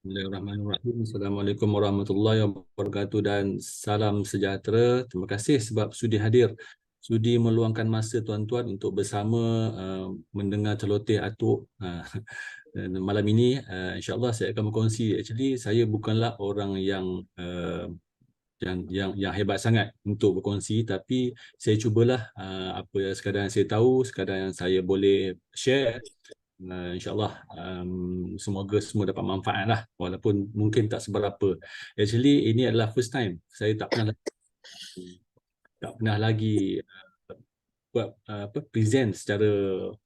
Bismillahirrahmanirrahim. Assalamualaikum warahmatullahi wabarakatuh dan salam sejahtera. Terima kasih sebab sudi hadir, sudi meluangkan masa tuan-tuan untuk bersama mendengar celoteh atuk. Dan malam ini insya-Allah saya akan berkongsi. Actually saya bukanlah orang yang yang hebat sangat untuk berkongsi, tapi saya cubalah apa sekadar yang saya tahu, sekadar yang saya boleh share. InsyaAllah semoga semua dapat manfaat lah, walaupun mungkin tak seberapa. Actually ini adalah first time saya tak pernah lagi buat present secara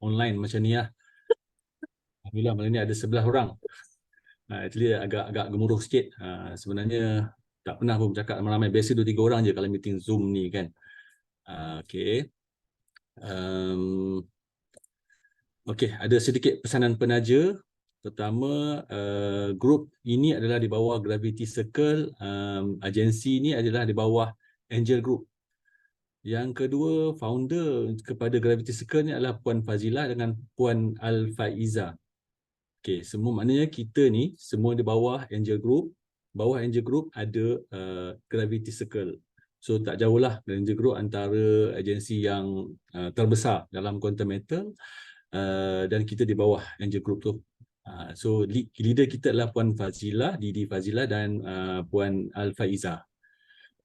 online macam ni lah. Alhamdulillah malam ni ada 11 orang. Actually agak gemuruh sikit. Sebenarnya tak pernah pun bercakap ramai-ramai, biasa 2-3 orang je kalau meeting Zoom ni kan. Okay. Okey, ada sedikit pesanan penaja. Pertama, grup ini adalah di bawah Gravity Circle, agensi ini adalah di bawah Angel Group. Yang kedua, founder kepada Gravity Circle ni adalah Puan Fazilah dengan Puan Al-Faiza. Okey, semua maknanya kita ni semua di bawah Angel Group. Bawah Angel Group ada Gravity Circle. So tak jauh lah Angel Group antara agensi yang terbesar dalam quantum metal. Dan kita di bawah Angel Group tu. So leader kita adalah Puan Fazilah, Didi Fazilah dan Puan Al-Faiza.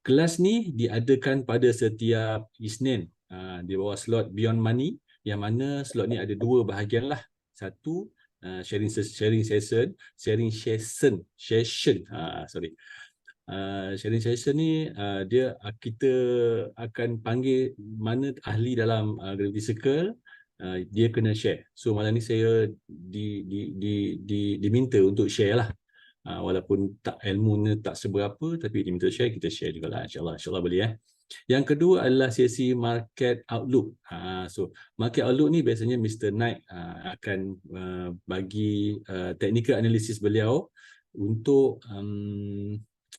Kelas ni diadakan pada setiap Isnin di bawah slot Beyond Money, yang mana slot ni ada dua bahagian lah. Satu sharing session. Sharing session ni kita akan panggil mana ahli dalam Gravity Circle. Dia kena share. So malam ni saya diminta untuk share lah. Walaupun tak ilmunya tak seberapa, tapi diminta share, kita share jugalah, insyaAllah boleh. Yang kedua adalah sesi Market Outlook. So Market Outlook ni biasanya Mr. Knight akan bagi technical analysis beliau untuk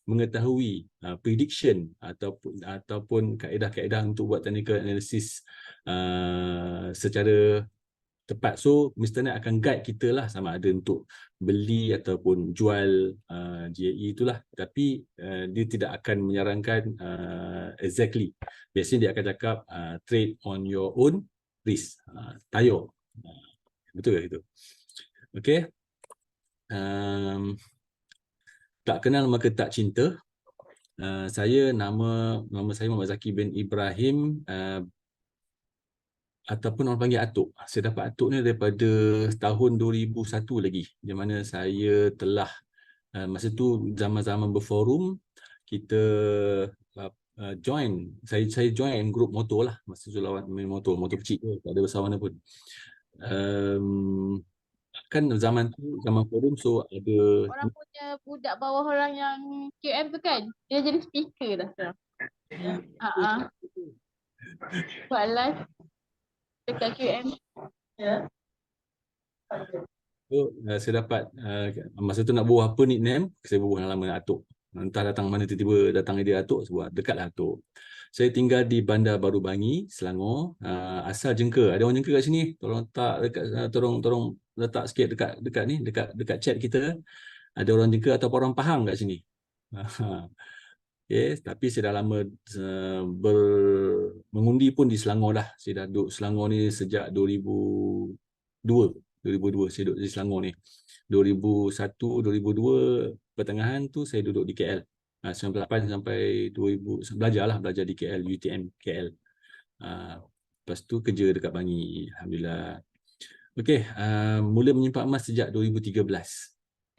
mengetahui prediction ataupun kaedah-kaedah untuk buat technical analysis secara tepat. So Mr. Knight akan guide kita lah sama ada untuk beli ataupun jual GAE itulah. Tapi dia tidak akan menyarankan exactly. Biasanya dia akan cakap trade on your own risk. Tayo. Betul ke itu? Okay. Tak kenal maka tak cinta. Nama saya Muhammad Zaki bin Ibrahim, ataupun orang panggil Atuk. Saya dapat Atuk ni daripada tahun 2001 lagi, di mana saya telah masa tu zaman-zaman berforum, kita saya join grup motor lah. Masa tu lawan main motor kecil tu, tak ada besar mana pun. Kan zaman forum, so ada orang punya budak bawah orang yang QM tu kan, dia jadi speaker dah sekarang. Buat live dekat QM. So, saya dapat masa tu nak buat apa nickname, saya buat nama Atuk. Entah datang mana, tiba-tiba datang dia Atuk, sebab dekatlah Atuk. Saya tinggal di Bandar Baru Bangi, Selangor. Asal Jengka. Ada orang Jengka kat sini. Tolong letak dekat tolong letak sikit dekat ni, dekat chat kita. Ada orang Jengka atau orang Pahang kat sini. Okay, tapi saya dah lama mengundi pun di Selangor dah. Saya dah duduk Selangor ni sejak 2002 saya duduk di Selangor ni. 2001, 2002 pertengahan tu saya duduk di KL. 98 sampai 2000 belajar di KL, UTM KL. Lepas tu kerja dekat Bangi, alhamdulillah. Okey, mula menyimpan emas sejak 2013.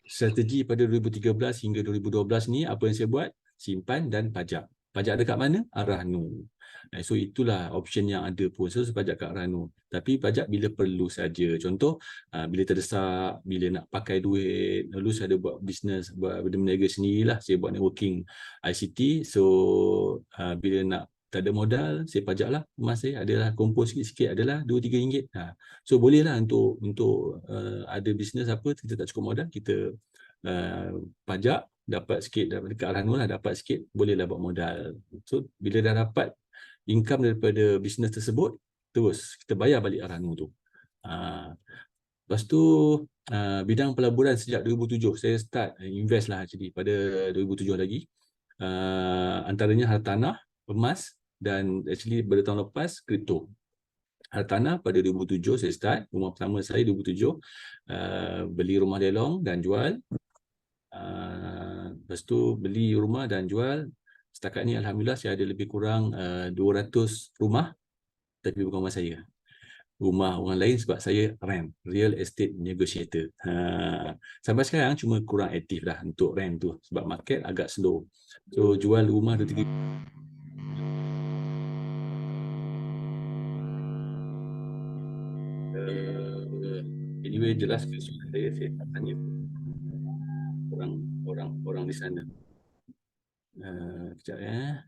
Strategi pada 2013 hingga 2012 ni apa yang saya buat? Simpan dan pajak. Pajak dekat mana? Arahnu. So itulah option yang ada pun. So pajak kat Arahnu. Tapi pajak bila perlu saja. Contoh bila terdesak, bila nak pakai duit. Lalu saya ada buat bisnes, buat berniaga sendirilah. Saya buat networking ICT. So bila nak tak ada modal, saya pajak lah emas saya. Adalah kumpul sikit-sikit, adalah RM2-3. So bolehlah untuk ada bisnes apa, kita tak cukup modal, kita pajak, dapat sikit dekat Arahnu lah, dapat sikit, bolehlah buat modal. So bila dah dapat income daripada bisnes tersebut, terus kita bayar balik Arahnu tu. Lepas tu bidang pelaburan sejak 2007 saya start invest lah actually pada 2007 lagi. Antaranya hartanah, emas dan actually pada tahun lepas kripto. Hartanah pada 2007 saya start, rumah pertama saya 2007, beli rumah Delong dan jual. Lepas tu beli rumah dan jual. Setakat ni alhamdulillah saya ada lebih kurang 200 rumah, tapi bukan rumah saya. Rumah orang lain sebab saya rent, real estate negotiator. Sampai sekarang cuma kurang aktif dah untuk rent tu sebab market agak slow. So jual rumah 2-3 anyway jelas ke soalan saya tak tanya orang di sana. Kejap ya.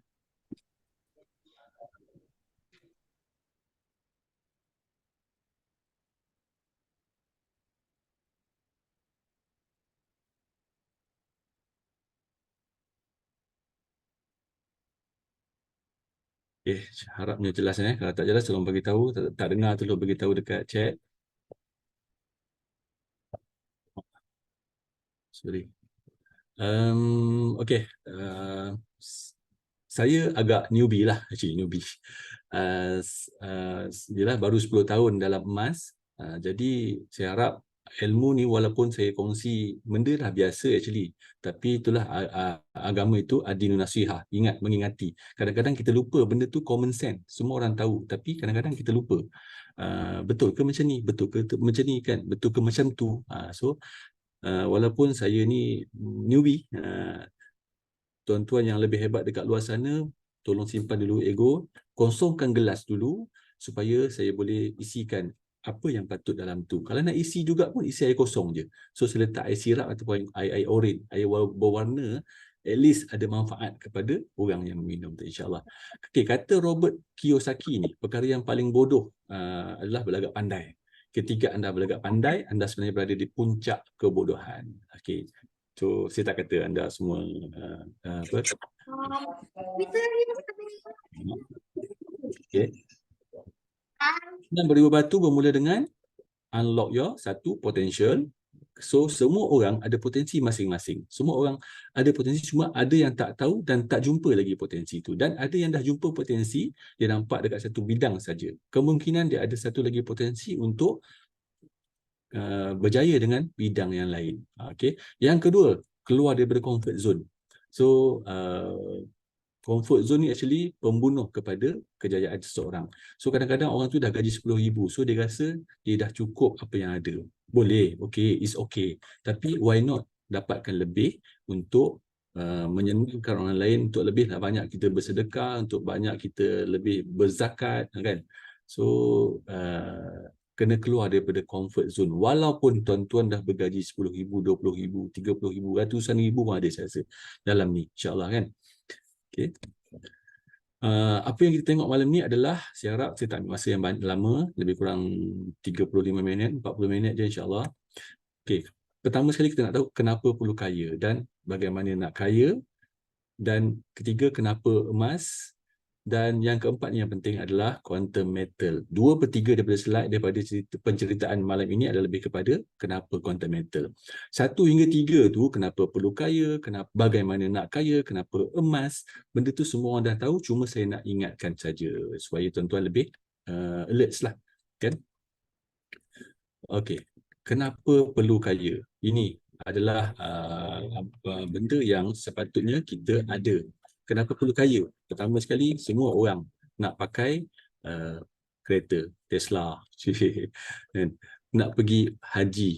Harapnya jelas kalau tak jelas tolong bagi tahu, tak dengar tolong bagi tahu dekat chat. Sorry. Okay. Saya agak newbie lah, actually newbie. Dia baru 10 tahun dalam emas. Jadi saya harap ilmu ni walaupun saya kongsi benda dah biasa actually. Tapi itulah agama itu adinu nasiha, mengingati. Kadang-kadang kita lupa benda tu common sense. Semua orang tahu tapi kadang-kadang kita lupa. Betul ke macam ni? Betul ke macam ni kan? Betul ke macam tu? So walaupun saya ni newbie, tuan-tuan yang lebih hebat dekat luar sana, tolong simpan dulu ego, kosongkan gelas dulu supaya saya boleh isikan apa yang patut dalam tu. Kalau nak isi juga pun isi air kosong je. So saya letak air sirap ataupun air oren, air berwarna, at least ada manfaat kepada orang yang minum tu, insyaAllah. Okay, kata Robert Kiyosaki ni, perkara yang paling bodoh adalah berlagak pandai. Ketika anda berlagak pandai, anda sebenarnya berada di puncak kebodohan. Okay. So saya tak kata anda semua apa? Okay. Dan beribu batu bermula dengan unlock your satu potential. So semua orang ada potensi masing-masing. Semua orang ada potensi, cuma ada yang tak tahu dan tak jumpa lagi potensi itu. Dan ada yang dah jumpa potensi, dia nampak dekat satu bidang saja. Kemungkinan dia ada satu lagi potensi untuk berjaya dengan bidang yang lain. Okay. Yang kedua, keluar daripada comfort zone. So comfort zone ni actually pembunuh kepada kejayaan seseorang. So kadang-kadang orang tu dah gaji 10,000, so dia rasa dia dah cukup apa yang ada. Boleh, okay, it's okay. Tapi why not dapatkan lebih untuk menyenangkan orang lain, untuk lebih banyak kita bersedekah, untuk banyak kita lebih berzakat, kan? So kena keluar daripada comfort zone. Walaupun tuan-tuan dah bergaji 10,000, 20,000, 30,000, ratusan ribu pun ada saya rasa dalam ni, insyaAllah, kan? Okay. Apa yang kita tengok malam ni adalah, saya harap saya tak ambil masa yang lama, lebih kurang 35 minit, 40 minit je insyaAllah. Okay. Pertama sekali kita nak tahu kenapa perlu kaya dan bagaimana nak kaya. Dan ketiga, kenapa emas. Dan yang keempat yang penting adalah quantum metal. 2/3 daripada slide daripada penceritaan malam ini adalah lebih kepada kenapa quantum metal. 1 hingga 3 tu kenapa perlu kaya, kenapa, bagaimana nak kaya, kenapa emas. Benda tu semua orang dah tahu, cuma saya nak ingatkan saja supaya tuan-tuan lebih alert lah, kan? Okey, kenapa perlu kaya? Ini adalah benda yang sepatutnya kita ada. Kenapa perlu kaya? Pertama sekali, semua orang nak pakai kereta Tesla, nak pergi haji,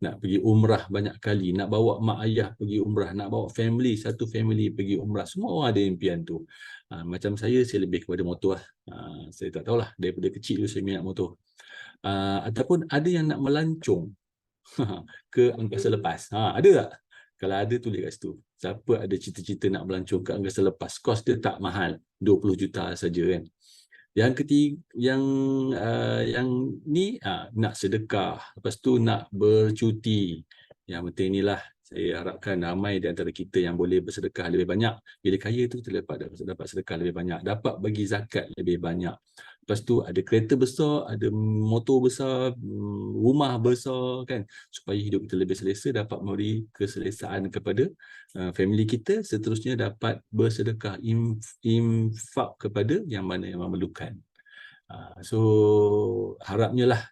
nak pergi umrah banyak kali, nak bawa mak ayah pergi umrah, nak bawa satu family pergi umrah. Semua orang ada impian tu. Macam saya lebih kepada motor lah. Saya tak tahulah, daripada kecil tu saya minat motor. Ataupun ada yang nak melancong ke angkasa lepas. Ada tak? Kalau ada, tulis kat situ. Siapa ada cita-cita nak melancong ke angkasa lepas? Kos dia tak mahal, 20 juta saja, kan. Yang ketiga, yang ni nak sedekah, lepas tu nak bercuti. Yang penting inilah, saya harapkan ramai di antara kita yang boleh bersedekah lebih banyak. Bila kaya tu kita dapat sedekah lebih banyak, dapat bagi zakat lebih banyak. Lepas tu ada kereta besar, ada motor besar, rumah besar kan, supaya hidup kita lebih selesa, dapat memberi keselesaan kepada family kita, seterusnya dapat bersedekah, infak kepada yang mana yang memerlukan. So harapnya lah,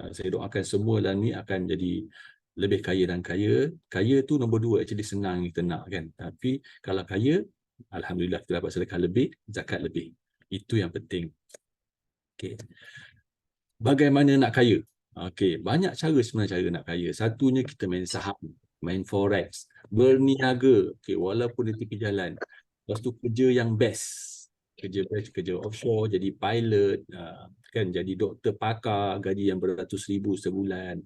saya doakan semua dalam ni akan jadi lebih kaya dan kaya. Kaya tu nombor 2, actually senang kita nak kan. Tapi kalau kaya, alhamdulillah kita dapat sedekah lebih, zakat lebih. Itu yang penting. Okay. Bagaimana nak kaya? Okay, banyak cara sebenarnya cara nak kaya. Satunya kita main saham, main forex, berniaga, okay, walaupun di tepi jalan. Lepas tu kerja yang best. Kerja best, kerja offshore, jadi pilot, kan, jadi doktor pakar, gaji yang beratus ribu sebulan.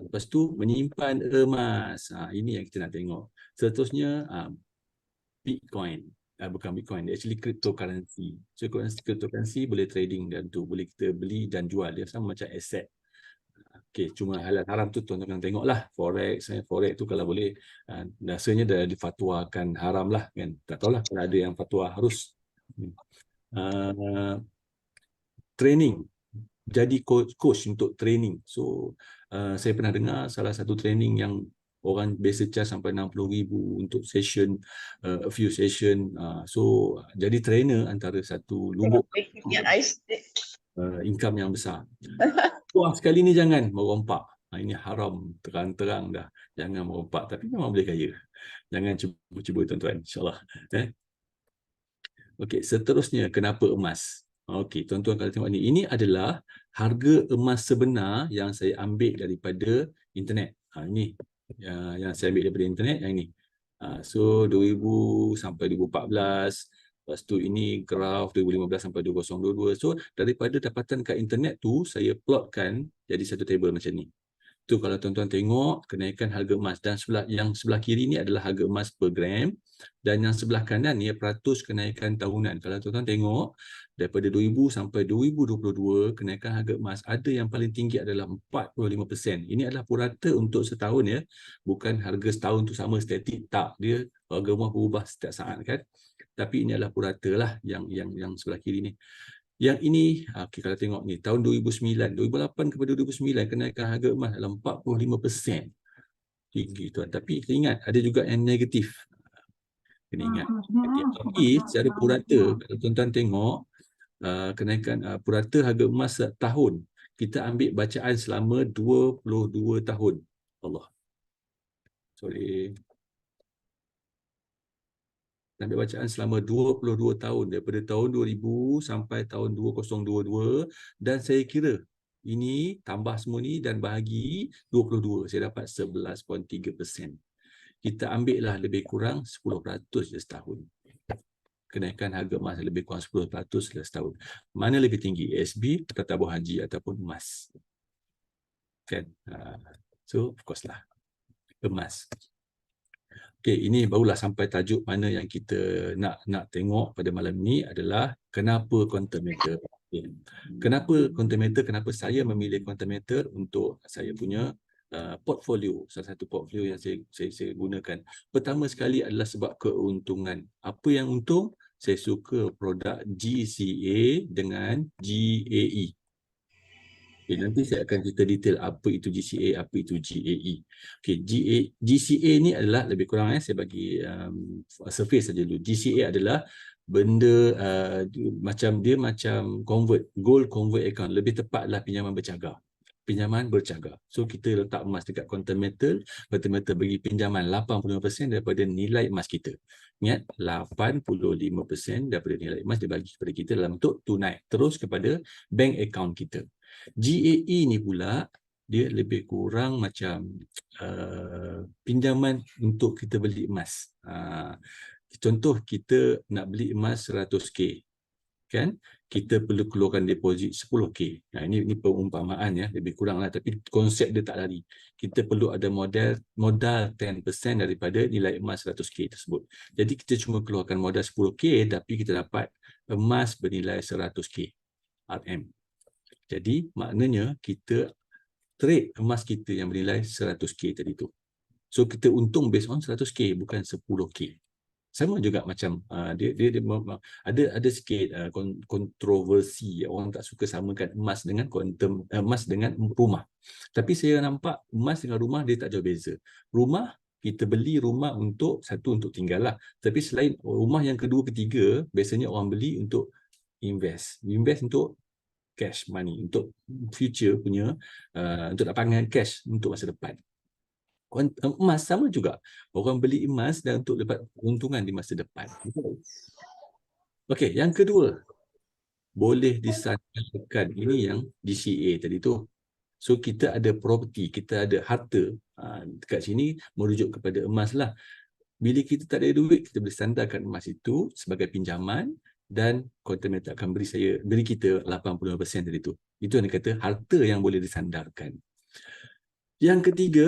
Lepas tu menyimpan emas. Ini yang kita nak tengok. Seterusnya Bitcoin. Bukan Bitcoin, actually cryptocurrency. So cryptocurrency boleh trading dan tu, boleh kita beli dan jual, dia sama macam aset. Okay, cuma halal haram tu tuan-tuan tengoklah. Forex tu kalau boleh, rasanya dah difatwakan haram lah kan. Tak tahulah kalau ada yang fatwa harus. Training, jadi coach untuk training. So saya pernah dengar salah satu training yang orang biasa charge sampai 60,000 untuk session, a few session. So jadi trainer antara satu lumbuk income yang besar. Wah, sekali ni jangan merompak. Ini haram terang-terang dah. Jangan merompak, tapi memang boleh kaya. Jangan cuba-cuba tuan-tuan, insyaAllah. Okey, seterusnya kenapa emas? Okey, tuan-tuan kalau tengok ni, ini adalah harga emas sebenar yang saya ambil daripada internet. Ini yang saya ambil daripada internet, yang ini. So 2000 sampai 2014, lepas tu ini graf 2015 sampai 2022. So daripada dapatan kat internet tu, saya plotkan jadi satu table macam ni. Tu kalau tuan-tuan tengok kenaikan harga emas, dan yang sebelah kiri ni adalah harga emas per gram, dan yang sebelah kanan ni peratus kenaikan tahunan. Kalau tuan-tuan tengok daripada 2000 sampai 2022, kenaikan harga emas ada yang paling tinggi adalah 45%. Ini adalah purata untuk setahun ya. Bukan harga setahun tu sama statik, tak. Dia harga emas berubah setiap saat kan. Tapi ini adalah purata lah yang sebelah kiri ni. Yang ini, okay, kalau tengok ni, tahun 2009, 2008 kepada 2009, kenaikan harga emas dalam 45%. Tinggi tuan. Tapi ingat, ada juga yang negatif. Kena ingat. Tapi secara purata, kalau tuan-tuan tengok, kenaikan purata harga emas setahun, kita ambil bacaan selama 22 tahun. Allah. Sorry. Ambil bacaan selama 22 tahun, daripada tahun 2000 sampai tahun 2022, dan saya kira ini tambah semua ni dan bahagi 22, saya dapat 11.3%. Kita ambil lah lebih kurang 10% je setahun. Kenaikan harga emas lebih kurang 10% setahun. Mana lebih tinggi, ASB, tabung haji ataupun emas? Kan? So of course lah, emas. Okey, ini barulah sampai tajuk mana yang kita nak tengok pada malam ni adalah kenapa quantum meter. Okay. Kenapa quantum meter? Kenapa saya memilih quantum meter untuk saya punya portfolio, salah satu portfolio yang saya gunakan. Pertama sekali adalah sebab keuntungan. Apa yang untung? Saya suka produk GCA dengan GAE. Okay, nanti saya akan cerita detail apa itu GCA, apa itu GAE. Okay, GCA ni adalah lebih kurang saya bagi surface saja dulu. GCA adalah benda macam convert, gold convert account. Lebih tepatlah pinjaman bercagar. Pinjaman bercagar. So kita letak emas dekat quantum meter bagi pinjaman 85% daripada nilai emas kita. Ingat, 85% daripada nilai emas dibagi kepada kita dalam bentuk tunai terus kepada bank account kita. GAE ni pula dia lebih kurang macam pinjaman untuk kita beli emas. Contoh kita nak beli emas 100k, kan? Kita perlu keluarkan deposit 10k. Ini perumpamaan ya, lebih kurang lah, tapi konsep dia tak lari. Kita perlu ada modal 10% daripada nilai emas 100k tersebut. Jadi kita cuma keluarkan modal 10k, tapi kita dapat emas bernilai 100k RM. Jadi maknanya kita trade emas kita yang bernilai 100k tadi tu. So kita untung based on 100k bukan 10k. Sama juga macam dia ada sikit kontroversi. Orang tak suka samakan emas dengan emas dengan rumah. Tapi saya nampak emas dengan rumah dia tak jauh beza. Rumah kita beli rumah untuk untuk tinggal lah. Tapi selain rumah yang kedua, ketiga, biasanya orang beli untuk invest untuk cash money, untuk future punya, untuk dapatkan cash untuk masa depan. Emas sama juga. Orang beli emas dan untuk dapat keuntungan di masa depan. Okey, yang kedua, boleh disandarkan. Ini yang DCA tadi tu. So kita ada property, kita ada harta. Dekat sini merujuk kepada emas lah. Bila kita tak ada duit, kita boleh sandarkan emas itu sebagai pinjaman dan quantum meter akan beri kita 85% tadi tu. Itu yang dikata harta yang boleh disandarkan. Yang ketiga,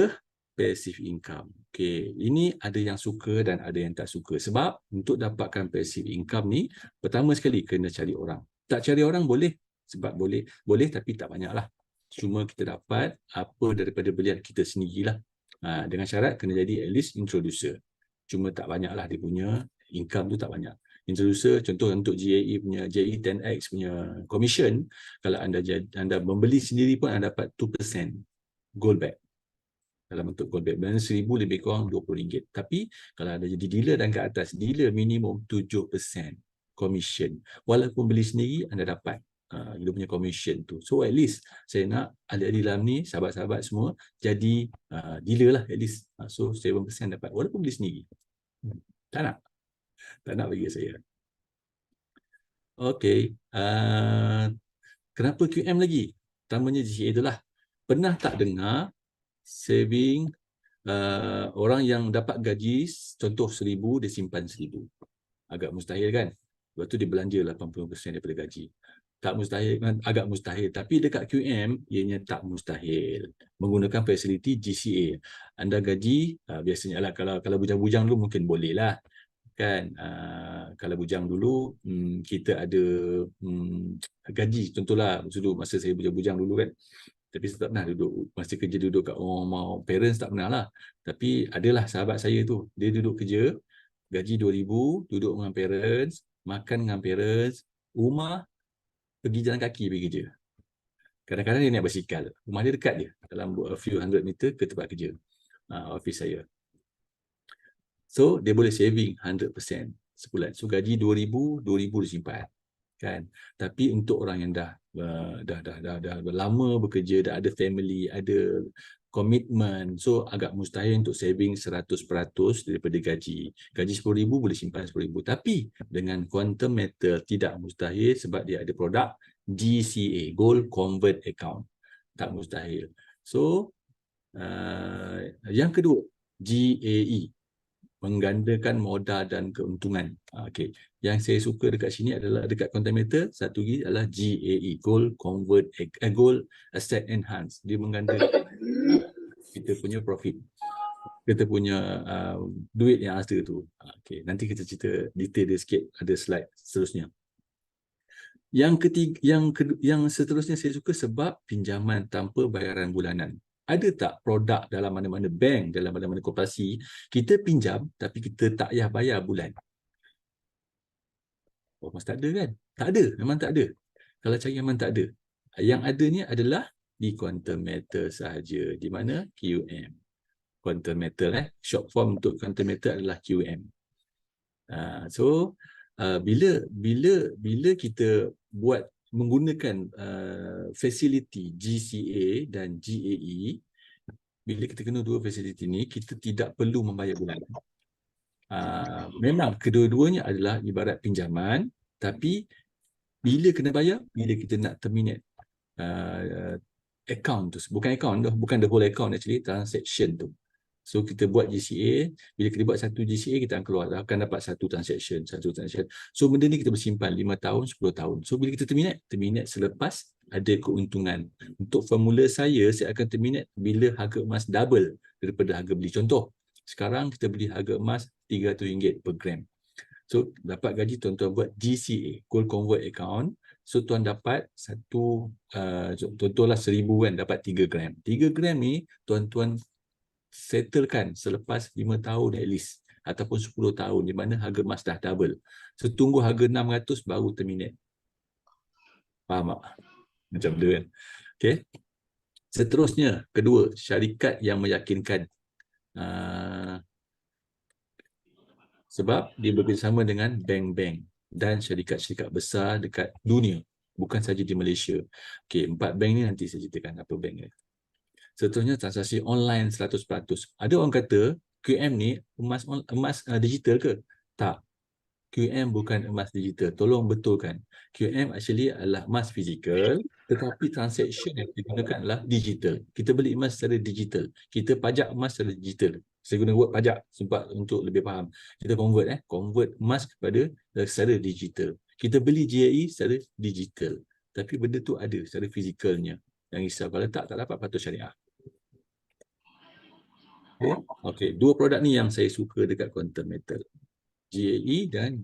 passive income. Okey, ini ada yang suka dan ada yang tak suka. Sebab untuk dapatkan passive income ni, pertama sekali kena cari orang. Tak cari orang boleh. Sebab boleh tapi tak banyak lah. Cuma kita dapat apa daripada belian kita sendirilah. Dengan syarat kena jadi at least introducer. Cuma tak banyak lah dia punya income tu, tak banyak. Introducer, contoh untuk GAE punya, GAE 10X punya commission, kalau anda membeli sendiri pun anda dapat 2% gold back dalam bentuk gold back. Dan 1,000 lebih kurang RM20. Tapi kalau ada jadi dealer dan ke atas, dealer minimum 7% commission. Walaupun beli sendiri, anda dapat dia punya commission tu. So at least saya nak adik-adik dalam ni, sahabat-sahabat semua, jadi dealer lah at least. So 7% dapat walaupun beli sendiri. Tak nak? Tak nak bagi saya. Okey. Kenapa QM lagi? Pertamanya GCA itulah. Pernah tak dengar saving orang yang dapat gaji contoh 1,000 dia simpan 1,000? Agak mustahil kan? Lepas tu dia belanja 80% daripada gaji. Tak mustahil, agak mustahil. Tapi dekat QM, ianya tak mustahil. Menggunakan fasiliti GCA. Anda gaji, biasanya lah kalau bujang-bujang dulu mungkin boleh lah. Kan? Kalau bujang dulu, kita ada gaji. Contohlah, dulu masa saya bujang-bujang dulu kan. Tapi saya tak pernah duduk, masa kerja duduk kat rumah parents tak pernah lah. Tapi adalah sahabat saya tu, dia duduk kerja, gaji 2,000, duduk dengan parents, makan dengan parents, rumah, pergi jalan kaki pergi kerja. Kadang-kadang dia naik basikal. Rumah dia dekat je, dalam a few hundred meter ke tempat kerja, office saya. So, dia boleh saving 100% sebulan. So, gaji 2,000 dia simpan. Kan? Tapi untuk orang yang dah lama bekerja, dah ada family, ada komitmen, so agak mustahil untuk saving 100% daripada gaji. Gaji 10,000 boleh simpan 10,000. Tapi dengan quantum metal tidak mustahil sebab dia ada produk GCA, Gold Convert Account. Tak mustahil. So, yang kedua, GAE, menggandakan modal dan keuntungan. Okey. Yang saya suka dekat sini adalah dekat quantum meter, satu lagi adalah GAE, Gold Convert, Gold Asset Enhance. Dia menggandakan kita punya profit, kita punya duit yang ada tu. Okey, nanti kita cerita detail dia sikit, ada slide seterusnya. Yang ketiga, yang seterusnya saya suka sebab pinjaman tanpa bayaran bulanan. Ada tak produk dalam mana-mana bank, dalam mana-mana koperasi, kita pinjam tapi kita tak payah bayar bulan? Oh, mesti tak ada kan? Tak ada, memang tak ada. Kalau cari memang tak ada. Yang adanya adalah di quantum meter sahaja. Di mana? QM. Quantum meter, short form untuk quantum meter adalah QM. So, bila kita buat menggunakan fasiliti GCA dan GAE, bila kita kena dua fasiliti ni, kita tidak perlu membayar bulanan. Memang kedua-duanya adalah ibarat pinjaman, tapi bila kena bayar, bila kita nak terminate account tu, bukan account tu, bukan the whole account actually, transaction tu. So kita buat GCA, bila kita buat satu GCA, kita akan dapat satu transaction. So benda ni kita bersimpan 5 tahun, 10 tahun. So bila kita terminate selepas ada keuntungan. Untuk formula saya akan terminate bila harga emas double daripada harga beli. Contoh, sekarang kita beli harga emas RM300 per gram. So dapat gaji, tuan-tuan buat GCA, Gold Convert Account. So tuan dapat contohlah 1,000 kan, dapat 3 gram. 3 gram ni tuan-tuan settlekan selepas 5 tahun at least. ataupun 10 tahun di mana harga emas dah double. So tunggu harga 600 baru terminate. Faham tak? Macam tu kan. Okay. Seterusnya, kedua, syarikat yang meyakinkan. Sebab dia bekerjasama dengan bank-bank dan syarikat-syarikat besar dekat dunia, bukan saja di Malaysia. Okey, 4 bank ni nanti saya ceritakan apa bank ni. Seterusnya, transaksi online 100%. Ada orang kata QM ni emas digital ke? Tak. QM bukan emas digital. Tolong betulkan. QM actually adalah emas fizikal, tetapi transaction yang digunakan adalah digital. Kita beli emas secara digital. Kita pajak emas secara digital. Saya guna word pajak sebab untuk lebih faham. Kita convert emas secara digital. Kita beli GAE secara digital. Tapi benda tu ada secara fizikalnya. Yang risau. Kalau tak dapat patuh syariah. Okay. Dua produk ni yang saya suka dekat Quantum Metal. GAE dan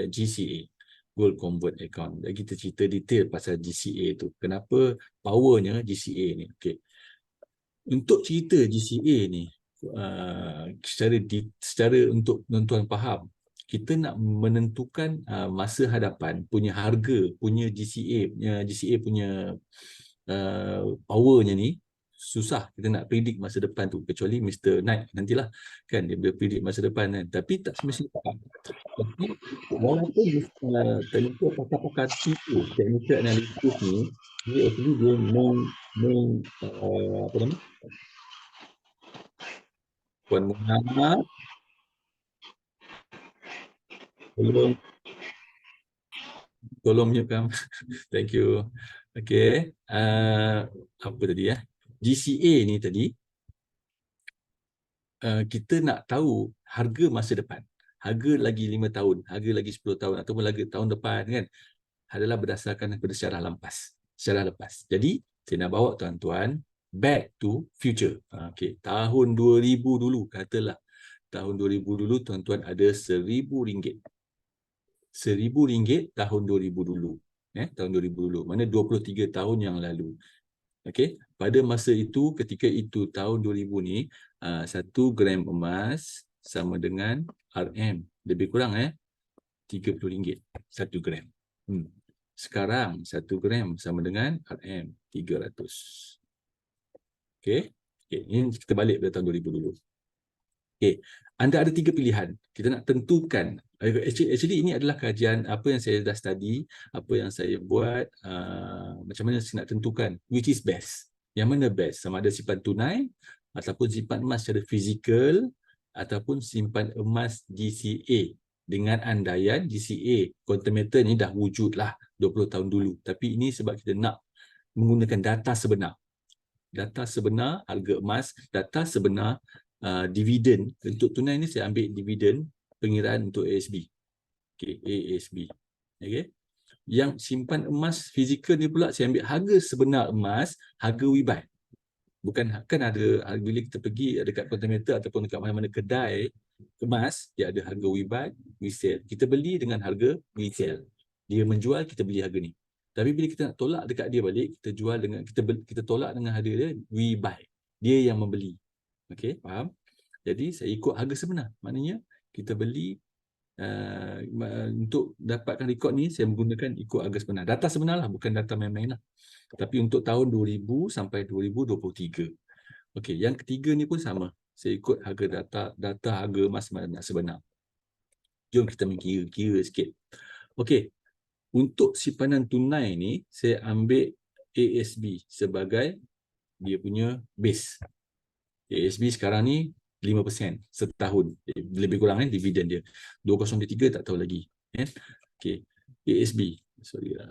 GCA, Gold Convert Account. Dan kita cerita detail pasal GCA tu. Kenapa powernya GCA ni. Okay. Untuk cerita GCA ni, secara untuk tuan-tuan faham, kita nak menentukan masa hadapan punya harga, punya GCA punya powernya ni, susah kita nak predict masa depan tu, kecuali Mr. Knight nantilah kan dia boleh predict masa depan kan, tapi tak semestinya faham. Tapi walaupun technical pakar-pakar tipu, technical analysis ni, dia actually dia apa nama, Puan Muhammad, tolong mute kan. Thank you. Okay, apa tadi ya, GCA ni tadi, kita nak tahu harga masa depan, harga lagi 5 tahun, harga lagi 10 tahun ataupun lagi tahun depan kan, adalah berdasarkan kepada sejarah lepas. Jadi saya nak bawa tuan-tuan back to future. Okay, tahun 2000 dulu, katalah tahun 2000 dulu tuan-tuan ada RM1,000. RM1,000 tahun 2000 dulu. Tahun 2000 dulu. Mana 23 tahun yang lalu. Okey, pada masa itu, ketika itu tahun 2000 ni, 1 gram emas sama dengan RM. Lebih kurang RM30. 1 gram. Sekarang 1 gram sama dengan RM300. Okey. Okey, ini kita balik pada tahun 2000 dulu. Okey, anda ada 3 pilihan. Kita nak tentukan. Actually ini adalah kajian apa yang saya dah study, apa yang saya buat, macam mana saya nak tentukan which is best. Yang mana best? Sama ada simpan tunai ataupun simpan emas secara fizikal ataupun simpan emas GCA. Dengan andaian GCA quantum meter ni dah wujud lah 20 tahun dulu. Tapi ini sebab kita nak menggunakan data sebenar. Data sebenar harga emas, data sebenar dividen. Untuk tunai ni saya ambil dividen pengiraan untuk ASB. Okay, ASB. Okay. Yang simpan emas fizikal ni pula saya ambil harga sebenar emas, harga WeBuy. Bukan, kan ada bila kita pergi dekat Quantum ataupun dekat mana-mana kedai emas, dia ada harga WeBuy, we sell. Kita beli dengan harga we sell. Dia menjual, kita beli harga ni. Tapi bila kita nak tolak dekat dia balik, kita jual dengan kita tolak dengan harga dia we buy. Dia yang membeli. Okey, faham? Jadi saya ikut harga sebenar. Maknanya kita beli untuk dapatkan rekod ni saya menggunakan ikut harga sebenar. Data sebenar lah, bukan data main-main lah. Tapi untuk tahun 2000 sampai 2023. Okey, yang ketiga ni pun sama. Saya ikut harga data harga emas sebenar. Jom kita kira sikit. Okey, untuk simpanan tunai ni saya ambil ASB sebagai dia punya base. ASB sekarang ni 5% setahun. Lebih kurang dividen dia. 2023 tak tahu lagi. Okey, ASB. Sorry lah.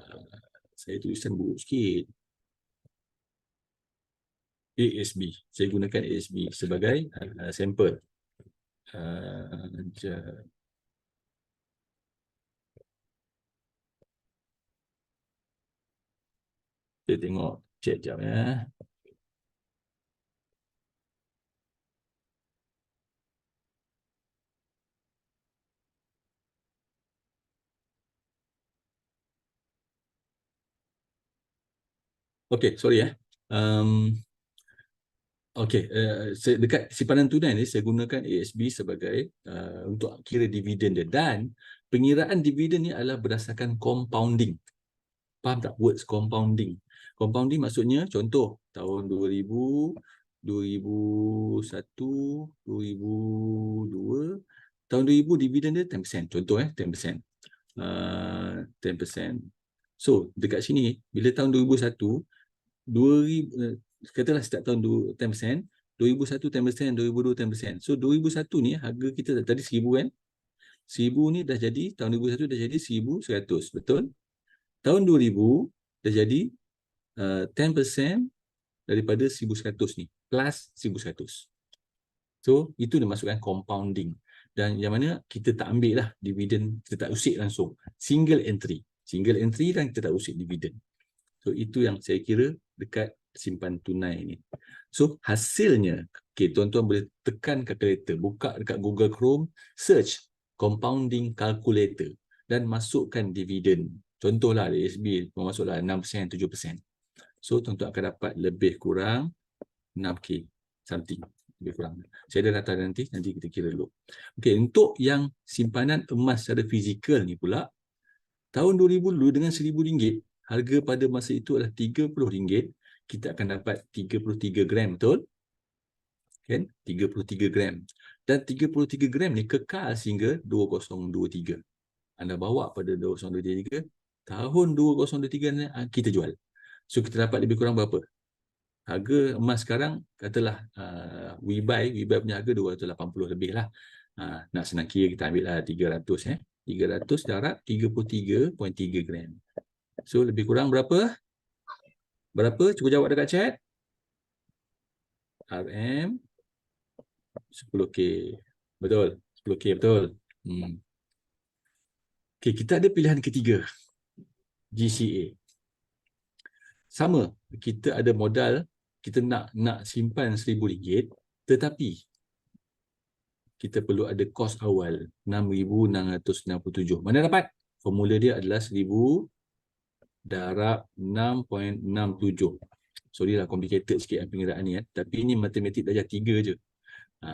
Saya tulisan buruk sikit. ASB. Saya gunakan ASB sebagai sampel. Kita tengok chat jap ya. Okey, sorry Okey, dekat simpanan tunai ni saya gunakan ASB sebagai untuk kira dividen dia, dan pengiraan dividen ni adalah berdasarkan compounding. Faham tak words compounding? Compounding maksudnya contoh tahun 2000, 2001, 2002, tahun 2000 dividen dia 10%, contoh 10%. 10%. So dekat sini bila tahun 2001, 2000, katalah setiap tahun 10%, 2001 10%, 2002 10%. So 2001 ni harga kita tadi 1000 kan? 1000 ni dah jadi, tahun 2001 dah jadi 1100, betul? Tahun 2000 dah jadi 10% daripada 1100 ni, plus 1100. So itu dia masukkan compounding. Dan yang mana kita tak ambil lah dividen, kita tak usik langsung. Single entry. Single entry dan kita tak usik dividen. So itu yang saya kira dekat simpan tunai ni. So hasilnya, okay, tuan-tuan boleh tekan calculator, buka dekat Google Chrome, search compounding calculator dan masukkan dividen. Contohlah ASB masuklah 6%, 7%. So tuan-tuan akan dapat lebih kurang 6K something. Lebih kurang. Saya ada data nanti kita kira dulu. Okey, untuk yang simpanan emas secara fizikal ni pula, tahun 2000 dulu dengan RM1,000, harga pada masa itu adalah RM30, kita akan dapat 33 gram, betul? Kan? 33 gram. Dan 33 gram ni kekal sehingga 2023. Anda bawa pada 2023, tahun 2023 ni kita jual. So kita dapat lebih kurang berapa? Harga emas sekarang, katalah we buy punya harga 280 lebih lah. Nak senang kira kita ambil lah 300. 300 darab 33.3 gram. So lebih kurang berapa? Berapa? Cuba jawab dekat chat. RM 10K. Betul. 10K betul. Okay, kita ada pilihan ketiga. GCA. Sama. Kita ada modal. Kita nak simpan RM1,000, tetapi kita perlu ada kos awal RM6,667. Mana dapat? Formula dia adalah 1000 darab 6.67. Sorry lah, complicated sikit pengiraan ni, tapi ini matematik darjah 3 je.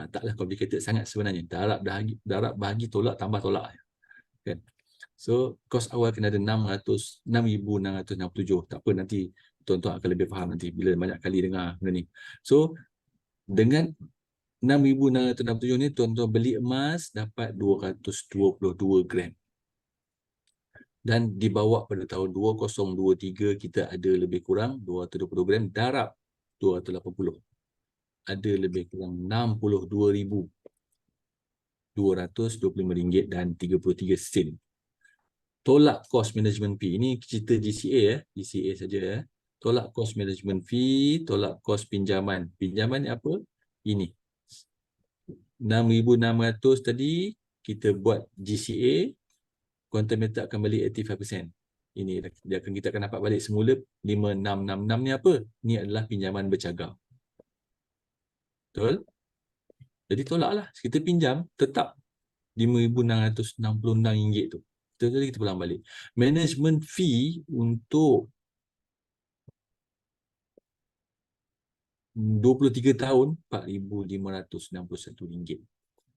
Taklah complicated sangat sebenarnya. Darab bahagi tolak tambah tolak. Kan? So kos awal kena ada 6,667. Tak apa, nanti tuan-tuan akan lebih faham nanti bila banyak kali dengar benda ni. So dengan 6,667 ni tuan-tuan beli emas dapat 222 gram. Dan dibawa pada tahun 2023 kita ada lebih kurang 220 gram darab 280. Ada lebih kurang RM62,225 dan 33 sen. Tolak cost management fee. Ini cerita GCA GCA saja Tolak cost management fee, tolak cost pinjaman. Pinjaman ni apa? Ini. 6,600 tadi kita buat GCA, quantum method akan balik 85%. Ini kita akan dapat balik semula 5,666 ni apa? Ni adalah pinjaman bercagar. Betul? Jadi tolaklah. Kita pinjam tetap RM5,666 tu. Jadi kita pulang balik. Management fee untuk 23 tahun RM4,561.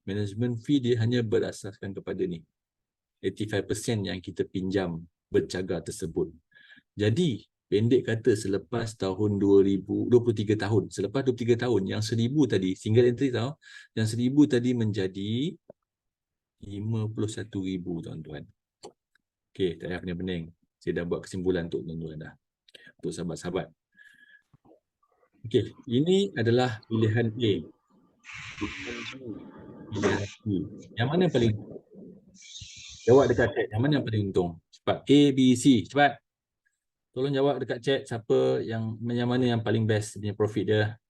Management fee dia hanya berdasarkan kepada ni 85% yang kita pinjam bercagar tersebut. Jadi pendek kata selepas tahun 2023 tahun, selepas 23 tahun yang 1,000 tadi single entry tau, yang 1,000 tadi menjadi 51,000 tuan-tuan. Okey, tak payah pening-pening. Saya dah buat kesimpulan untuk tuan-tuan dah. Untuk sahabat-sahabat. Okey, ini adalah pilihan A. Pilihan B. Yang mana yang paling jawab dekat chat? Yang mana yang paling untung? Cepat. A, B, C. Cepat. Tolong jawab dekat chat siapa yang mana yang paling best punya profit dia.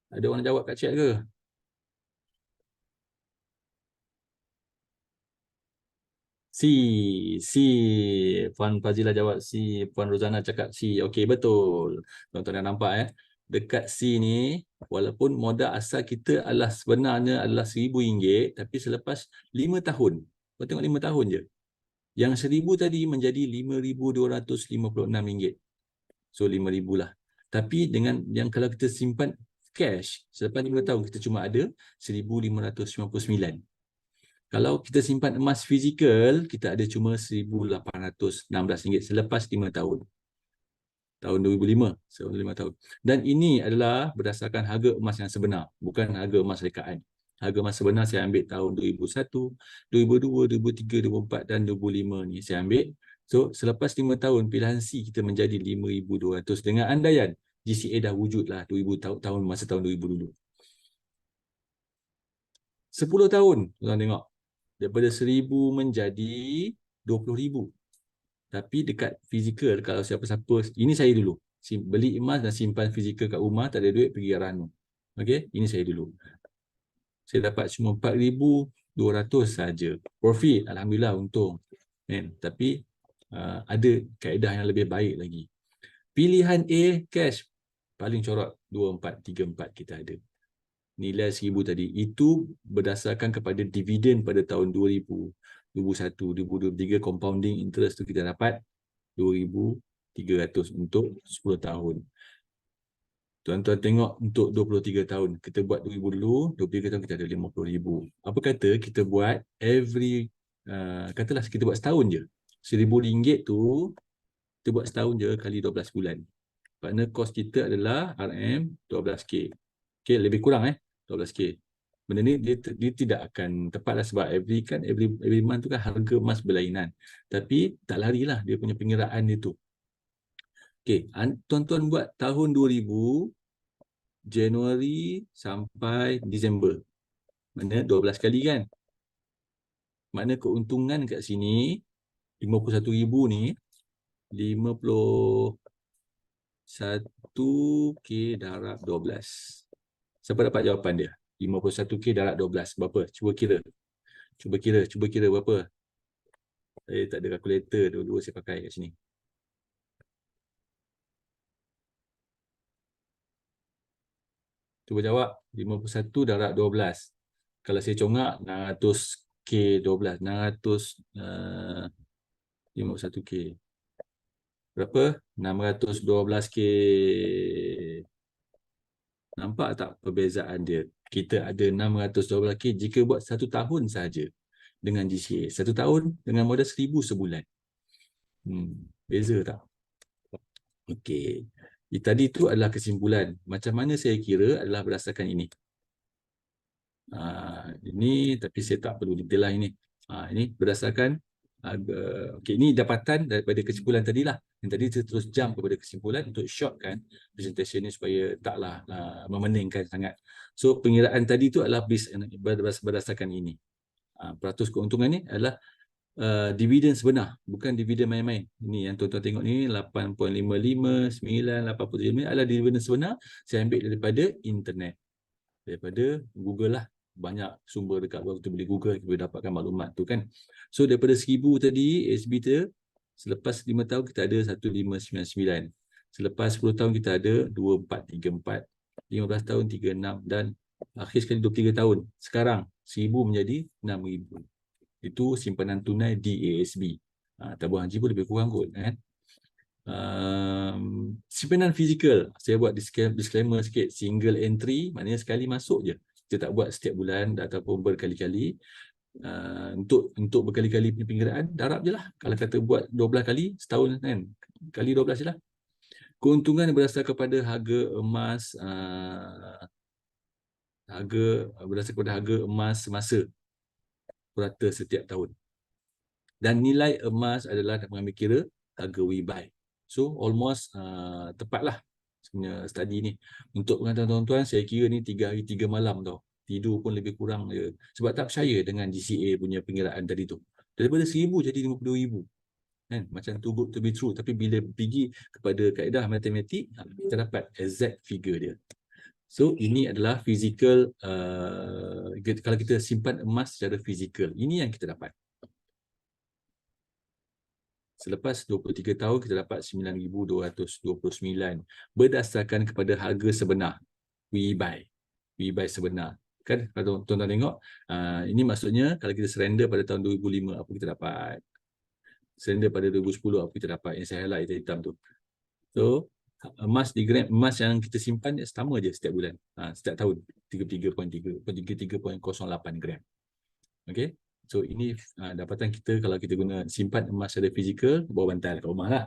Ada orang jawab kat chat ke? C. Puan Fazila jawab C. Puan Rozana cakap C. Okey, betul. Tuan-tuan dah nampak dekat C ni, walaupun modal asal kita adalah sebenarnya adalah RM1,000, tapi selepas 5 tahun, kau tengok 5 tahun je, yang 1,000 tadi menjadi RM5,256. So 5,000 lah. Tapi dengan yang kalau kita simpan cash, selepas 5 tahun kita cuma ada 1,599. Kalau kita simpan emas fizikal, kita ada cuma RM1,816 selepas 5 tahun. Tahun 2005, selama 5 tahun. Dan ini adalah berdasarkan harga emas yang sebenar, bukan harga emas rekaan. Harga emas sebenar saya ambil tahun 2001, 2002, 2003, 2004 dan 2005 ni saya ambil. So, selepas 5 tahun, pilihan C kita menjadi 5,200 dengan andaian GCA dah wujud lah 2000 tahun masa tahun 2000 dulu. 10 tahun, tuan tengok. Daripada 1,000 menjadi 20,000. Tapi dekat fizikal, kalau siapa-siapa, ini saya dulu. Beli emas dan simpan fizikal kat rumah, tak ada duit, pergi Arano. Okey, ini saya dulu. Saya dapat cuma 4,200 saja. Profit, Alhamdulillah, untung. Tapi ada kaedah yang lebih baik lagi. Pilihan A, cash. Paling corot, 2434 kita ada. Nilai 1,000 tadi, itu berdasarkan kepada dividen pada tahun 2000, 2001, 2023, compounding interest tu kita dapat 2,300 untuk 10 tahun. Tuan-tuan tengok untuk 23 tahun, kita buat 2,000 dulu, 23 tahun kita ada 50,000. Apa kata kita buat every, katalah kita buat setahun je. RM1,000 tu, kita buat setahun je kali 12 bulan. Kerana kos kita adalah RM12K. Okay, lebih kurang 12K. Benda ni dia tidak akan tepat lah, sebab every month tu kan harga emas berlainan. Tapi tak larilah dia punya pengiraan dia tu. Okay, tuan-tuan buat tahun 2000, Januari sampai Disember. Mana 12 kali kan? Makna keuntungan kat sini, 51,000 ni, 51K darab 12. Siapa dapat jawapan dia? 51K darab 12. Berapa? Cuba kira. Cuba kira berapa? Saya tak ada kalkulator, dua-dua saya pakai kat sini. Cuba jawab. 51 darab 12. Kalau saya congak, 600K 12. 51K. Berapa? 612K. Nampak tak perbezaan dia? Kita ada 612K jika buat 1 tahun sahaja dengan GCA. 1 tahun dengan modal 1,000 sebulan. Beza tak? Okey. Tadi tu adalah kesimpulan. Macam mana saya kira adalah berdasarkan ini. Ini tapi saya tak perlu detail lah ini. Ini berdasarkan okey, ini dapatan daripada kesimpulan tadilah. Yang tadi saya terus jump kepada kesimpulan untuk shortkan presentation ni supaya taklah memeningkan sangat. So pengiraan tadi tu adalah berdasarkan ini. Peratus keuntungan ni adalah dividen sebenar, bukan dividen main-main. Ini yang tuan-tuan tengok ni 8.55, 9, 8.5 adalah dividen sebenar. Saya ambil daripada internet, daripada Google lah. Banyak sumber dekat luar, kita boleh Google, kita boleh dapatkan maklumat tu kan. So daripada 1,000 tadi, SB tu, selepas 5 tahun kita ada 1,599. Selepas 10 tahun kita ada 2,434. 15 tahun 36 dan akhir sekali 23 tahun. Sekarang 1,000 menjadi 6,000. Itu simpanan tunai di ASB. Tabung haji pun lebih kurang kot kan. Simpanan fizikal, saya buat disclaimer sikit, single entry, maknanya sekali masuk je. Kita tak buat setiap bulan ataupun berkali-kali. Untuk berkali-kali penyelenggaraan, darab je lah. Kalau kata buat 12 kali setahun kan, kali 12 je lah. Keuntungan berdasarkan kepada harga emas, berdasarkan kepada harga emas semasa purata setiap tahun. Dan nilai emas adalah mengambil kira harga we buy. So almost tepatlah sebenarnya study ni. Untuk pengetahuan tuan-tuan, saya kira ni 3 hari 3 malam tau. Tidur pun lebih kurang je. Sebab tak percaya dengan GCA punya pengiraan tadi tu. Daripada 1,000 jadi 52,000. Kan? Macam too good to be true. Tapi bila pergi kepada kaedah matematik, kita dapat exact figure dia. So ini adalah physical, kalau kita simpan emas secara fizikal, ini yang kita dapat. Selepas 23 tahun kita dapat 9,229 berdasarkan kepada harga sebenar. We buy sebenar. Kan kalau tuan-tuan tengok, ini maksudnya kalau kita surrender pada tahun 2005, apa kita dapat? Surrender pada 2010, apa kita dapat? Yang saya highlight hitam tu. So emas yang kita simpan sama je setiap bulan, setiap tahun 33.08 gram. Okey. So ini dapatan kita kalau kita guna simpan emas secara fizikal bawah bantal kat rumah lah.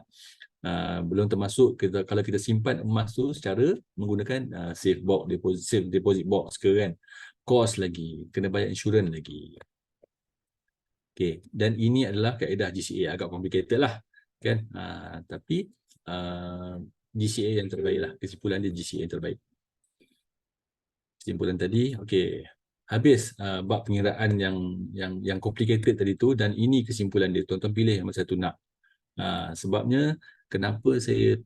Belum termasuk kalau kita simpan emas tu secara menggunakan safe deposit box ke kan, kos lagi, kena bayar insurans lagi. Okay. Dan ini adalah kaedah GCA, agak complicated lah kan, tapi GCA yang terbaik lah, kesimpulan dia GCA yang terbaik. Kesimpulan tadi, okey, habis bab pengiraan yang complicated tadi tu, dan ini kesimpulan dia. Tuan-tuan pilih yang mana satu nak. Sebabnya kenapa saya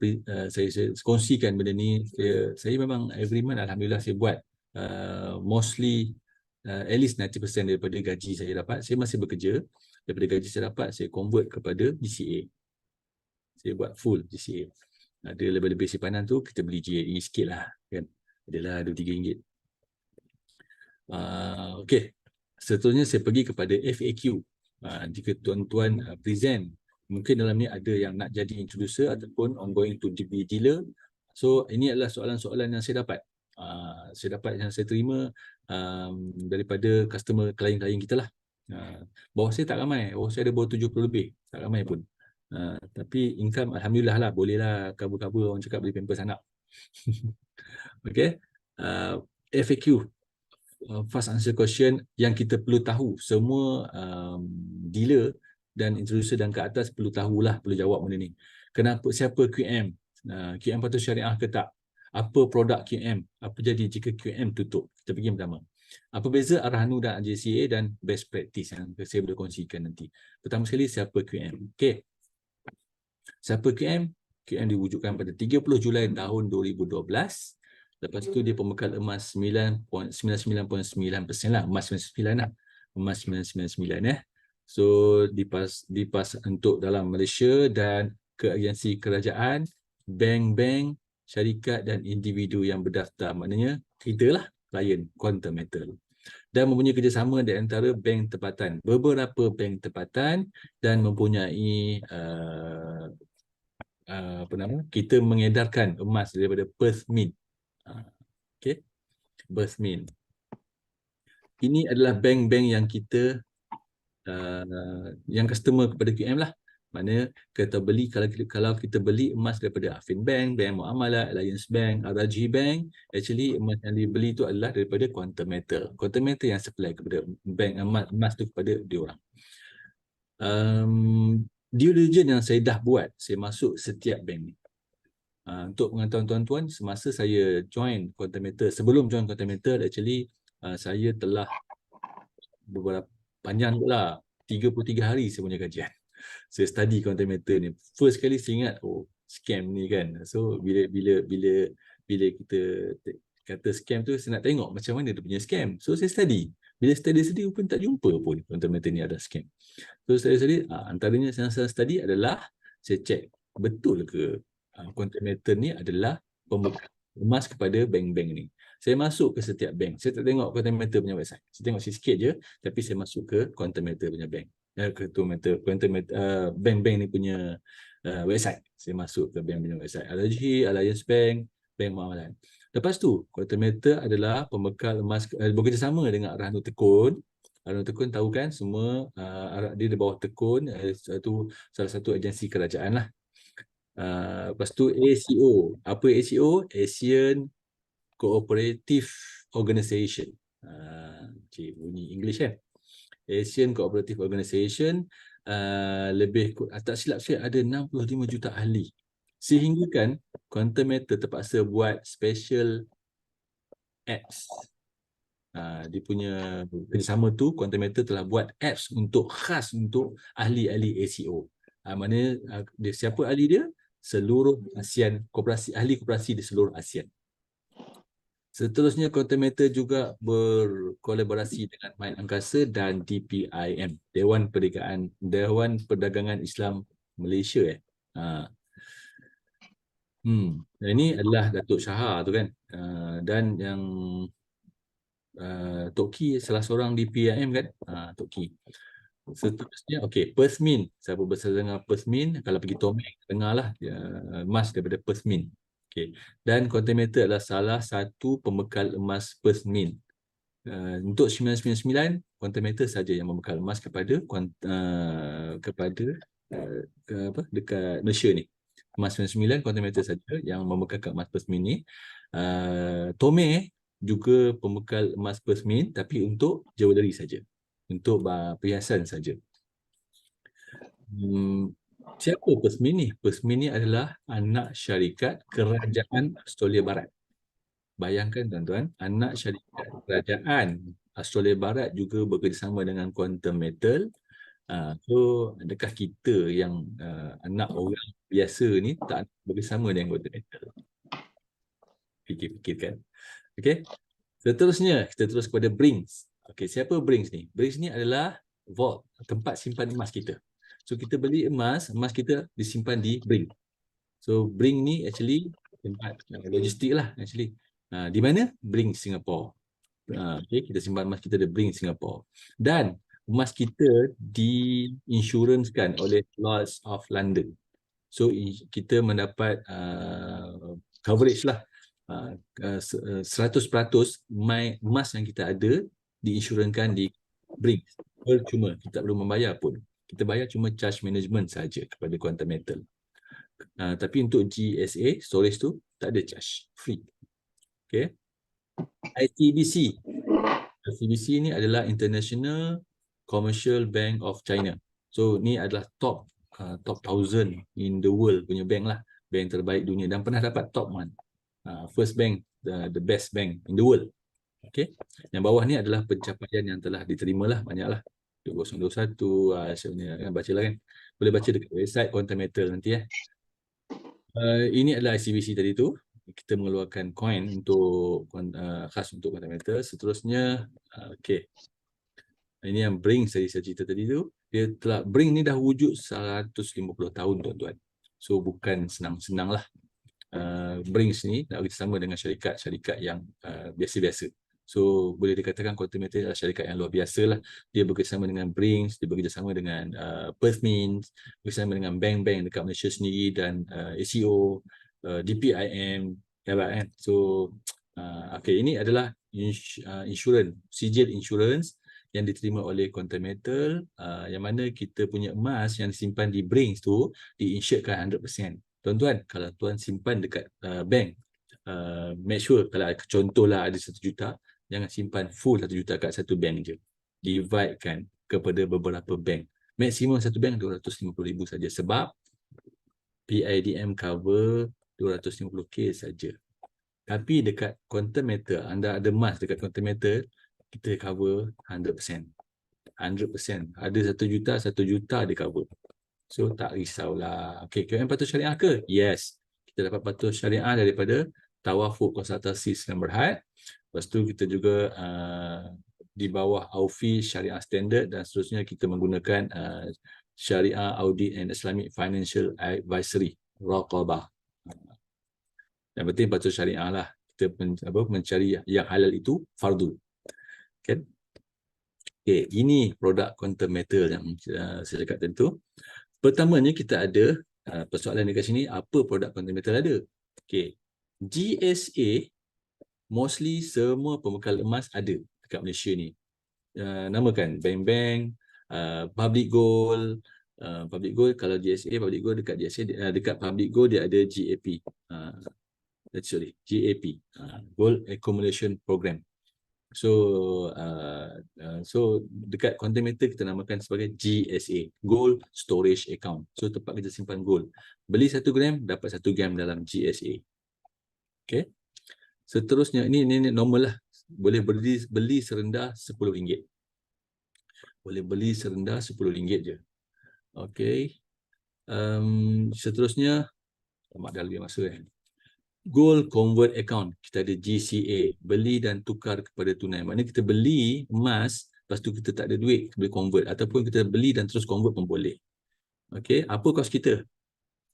kongsikan benda ni, saya memang every month alhamdulillah saya buat mostly at least 90% daripada gaji saya dapat, saya masih bekerja, daripada gaji saya dapat saya convert kepada GCA. Saya buat full GCA. Ada lebih-lebih simpanan tu kita beli GCA sikit lah kan, adalah RM2-3. Okey, seterusnya saya pergi kepada FAQ. Jika tuan-tuan present, mungkin dalam ni ada yang nak jadi introducer ataupun ongoing to be dealer. So ini adalah soalan-soalan yang saya dapat. Yang saya terima daripada customer, klien-klien kita lah. Bawah saya tak ramai, bawah saya ada bawah 70 lebih, tak ramai pun. Tapi income alhamdulillah lah, bolehlah cover-cover orang cakap beli pampers anak. Okey, FAQ. Fast answer question yang kita perlu tahu. Semua dealer dan introducer dan ke atas perlu tahulah, perlu jawab benda ni. Kenapa, siapa QM? QM patut syariah ke tak? Apa produk QM? Apa jadi jika QM tutup? Kita pergi yang pertama. Apa beza Arhanu dan JCA dan best practice yang saya boleh kongsikan nanti. Pertama sekali, siapa QM? Okey. Siapa QM? QM diwujudkan pada 30 Julai tahun 2012. Lepas tu dia pembekal emas 99.9% lah, emas 99 lah. Emas 999 . So dipas untuk dalam Malaysia dan ke agensi kerajaan, bank-bank, syarikat dan individu yang berdaftar. Maknanya kita lah klien Quantum Metal. Dan mempunyai kerjasama di antara bank tempatan, beberapa bank tempatan, dan mempunyai kita mengedarkan emas daripada Perth Mint. Okey, Perth Mint. Ini adalah bank-bank yang kita yang customer kepada QM lah. Maknanya kita beli, kalau kita beli emas daripada Affin Bank, Bank Muamalat, Alliance Bank, RRG Bank, actually emas yang dibeli itu adalah daripada Quantum Metal. Quantum Metal yang supply kepada bank emas tu kepada diorang. Due diligence yang saya dah buat, saya masuk setiap bank ni. Untuk pengetahuan tuan-tuan, semasa saya join Quantum Metal, sebelum join Quantum Metal, actually saya telah beberapa panjang lah, 33 hari saya punya kajian. Saya study Quantum Metal ni. First kali saya ingat, oh scam ni kan. So bila kita kata scam tu, saya nak tengok macam mana dia punya scam. So saya study. Bila study pun tak jumpa pun Quantum Metal ni ada scam. So saya study, antaranya yang saya study adalah saya check betul ke Quantum Metal ni adalah pembekal emas kepada bank-bank ni. Saya masuk ke setiap bank. Saya tak tengok Quantum Metal punya website. Saya tengok sikit je, tapi saya masuk ke Quantum Metal punya bank. Bank-bank ni punya website. Saya masuk ke bank punya website. RRG, Alliance Bank, Bank Muamalat. Lepas tu, Quantum Metal adalah pembekal emas, bekerjasama dengan Arhanu Tekun. Arhanu Tekun tahu kan semua, dia di bawah Tekun, salah satu agensi kerajaan lah. Lepas tu ACO. Apa ACO? Asian Cooperative Organisation. Cik bunyi English kan? Asian Cooperative Organisation. Tak silap saya ada 65 juta ahli. Sehingga kan Quantum Metal terpaksa buat special apps. Dia punya kerjasama tu, Quantum Metal telah buat apps khas untuk ahli-ahli ACO. Maknanya siapa ahli dia? Seluruh ASEAN, ahli koperasi di seluruh ASEAN. Seterusnya, Quantum Metal juga berkolaborasi dengan Main Angkasa dan DPIM, Dewan Perdagangan Islam Malaysia. Ini adalah Datuk Syahar tu kan, dan yang Tok Ki salah seorang DPIM kan, Tok Ki. Seterusnya, okey, Perth Mint. Siapa bersama dengan Perth Mint? Kalau pergi Tomek, dengarlah emas daripada Perth Mint. Okay. Dan quantum metal adalah salah satu pembekal emas first mint. Untuk 999 quantum metal saja yang membekal emas kepada dekat Malaysia ni. Emas 99 quantum metal saja yang membekal emas first mint ni. Tome juga pembekal emas first mint tapi untuk jewellery saja. Untuk perhiasan saja. Siapa first mint ni? First mint ni adalah anak syarikat Kerajaan Australia Barat. Bayangkan tuan-tuan, anak syarikat kerajaan Australia Barat juga bekerjasama dengan Quantum Metal. So, adakah kita yang anak orang biasa ni tak bekerjasama dengan Quantum Metal? Fikir-fikirkan. Okay. Seterusnya, kita terus kepada Brinks. Okay, siapa Brinks ni? Brinks ni adalah vault, tempat simpan emas kita. So, kita beli emas kita disimpan di Brinks. So, Brinks ni actually tempat logistik lah actually. Di mana? Brinks Singapore. Okay, kita simpan emas kita di Brinks Singapore. Dan emas kita diinsurancekan oleh Lloyd's of London. So kita mendapat coverage lah. 100% emas yang kita ada diinsurankan di Brinks. Percuma, kita tak perlu membayar pun. Kita bayar cuma charge management saja kepada Quantum Metal. Tapi untuk GSA, storage tu tak ada charge, free. Okay. ICBC. ICBC ni adalah International Commercial Bank of China. So ni adalah top 1000 in the world punya bank lah. Bank terbaik dunia dan pernah dapat top one. First bank, the best bank in the world. Okay. Yang bawah ni adalah pencapaian yang telah diterima lah, banyak lah. 2021, sebenarnya baca lah kan. Boleh baca dekat website Quantum Metal nanti . Ini adalah ICBC tadi tu. Kita mengeluarkan coin untuk khas untuk Quantum Metal. Seterusnya, okay. Ini yang Brinks saya cerita tadi tu. Brinks ni dah wujud 150 tahun tuan-tuan. So bukan senang-senang lah. Brinks ni nak bersama dengan syarikat-syarikat yang biasa-biasa. So boleh dikatakan Quantum Metal adalah syarikat yang luar biasa lah. Dia bekerjasama dengan Brinks, dia bekerjasama dengan Perth Mint, bekerjasama dengan bank-bank dekat Malaysia sendiri dan ACO, DPIM, kan. So okay, ini adalah insurans, sijil insurans yang diterima oleh Quantum Metal, yang mana kita punya emas yang disimpan di Brinks tu diinsuredkan 100%. Tuan-tuan, kalau tuan simpan dekat bank, make sure kalau contohlah ada 1 juta, jangan simpan full 1 juta kat satu bank je. Divide kan kepada beberapa bank. Maksimum satu bank 250,000 saja sebab PIDM cover 250k saja. Tapi dekat Quantum Metal, anda ada emas dekat Quantum Metal, kita cover 100%. 100%. Ada 1 juta dia cover. So tak risaulah. Okay, QM patuh syariah ke? Yes. Kita dapat patuh syariah daripada Tawafuk Konsultasi Islam Berhad. Lepas tu kita juga di bawah AUFI Syariah Standard dan seterusnya kita menggunakan Syariah Audit and Islamic Financial Advisory, Raqabah. Yang penting patuh syariah lah. Kita mencari yang halal itu fardu. Kan? Okay, ini produk Quantum Metal yang saya cakap tentu. Pertamanya kita ada persoalan dekat sini, apa produk Quantum Metal ada? Okay. GSA, mostly semua pembekal emas ada dekat Malaysia ni. Namakan bank-bank, public gold. Public gold, kalau GSA, public gold dekat GSA, dekat public gold dia ada GAP. GAP, Gold Accumulation Program. So dekat Quantum Metal kita namakan sebagai GSA, Gold Storage Account. So tempat kita simpan gold. Beli 1 gram, dapat 1 gram dalam GSA. Okay. Seterusnya, ini normal lah. Boleh beli serendah RM10. Boleh beli serendah RM10 je. Okay. Seterusnya, dah lebih masa Gold Convert Account, kita ada GCA, beli dan tukar kepada tunai. Maknanya kita beli emas, lepas tu kita tak ada duit, kita boleh convert. Ataupun kita beli dan terus convert pun boleh. Okay, apa kos kita?